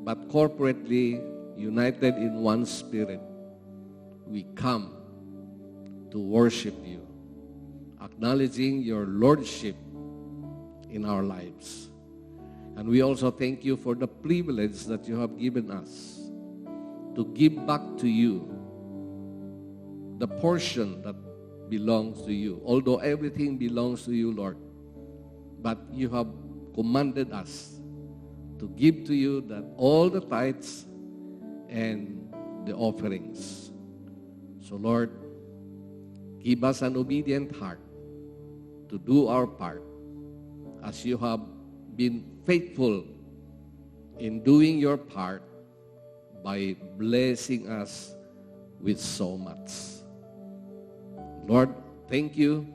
but corporately united in one spirit, we come to worship you, acknowledging your lordship in our lives. And we also thank you for the privilege that you have given us to give back to you the portion that belongs to you. Although everything belongs to you, Lord, but you have commanded us to give to you that all the tithes and the offerings. So, Lord, give us an obedient heart to do our part as you have been faithful in doing your part by blessing us with so much. Lord, thank you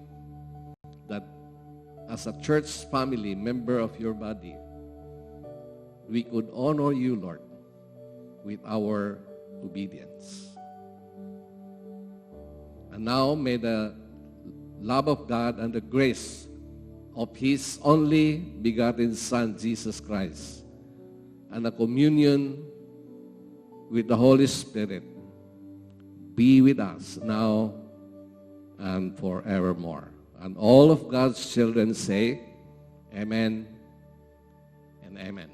that as a church family, member of your body, we could honor you, Lord, with our obedience. And now may the love of God and the grace of His only begotten Son, Jesus Christ, and the communion with the Holy Spirit be with us now and forevermore. And all of God's children say, Amen and Amen.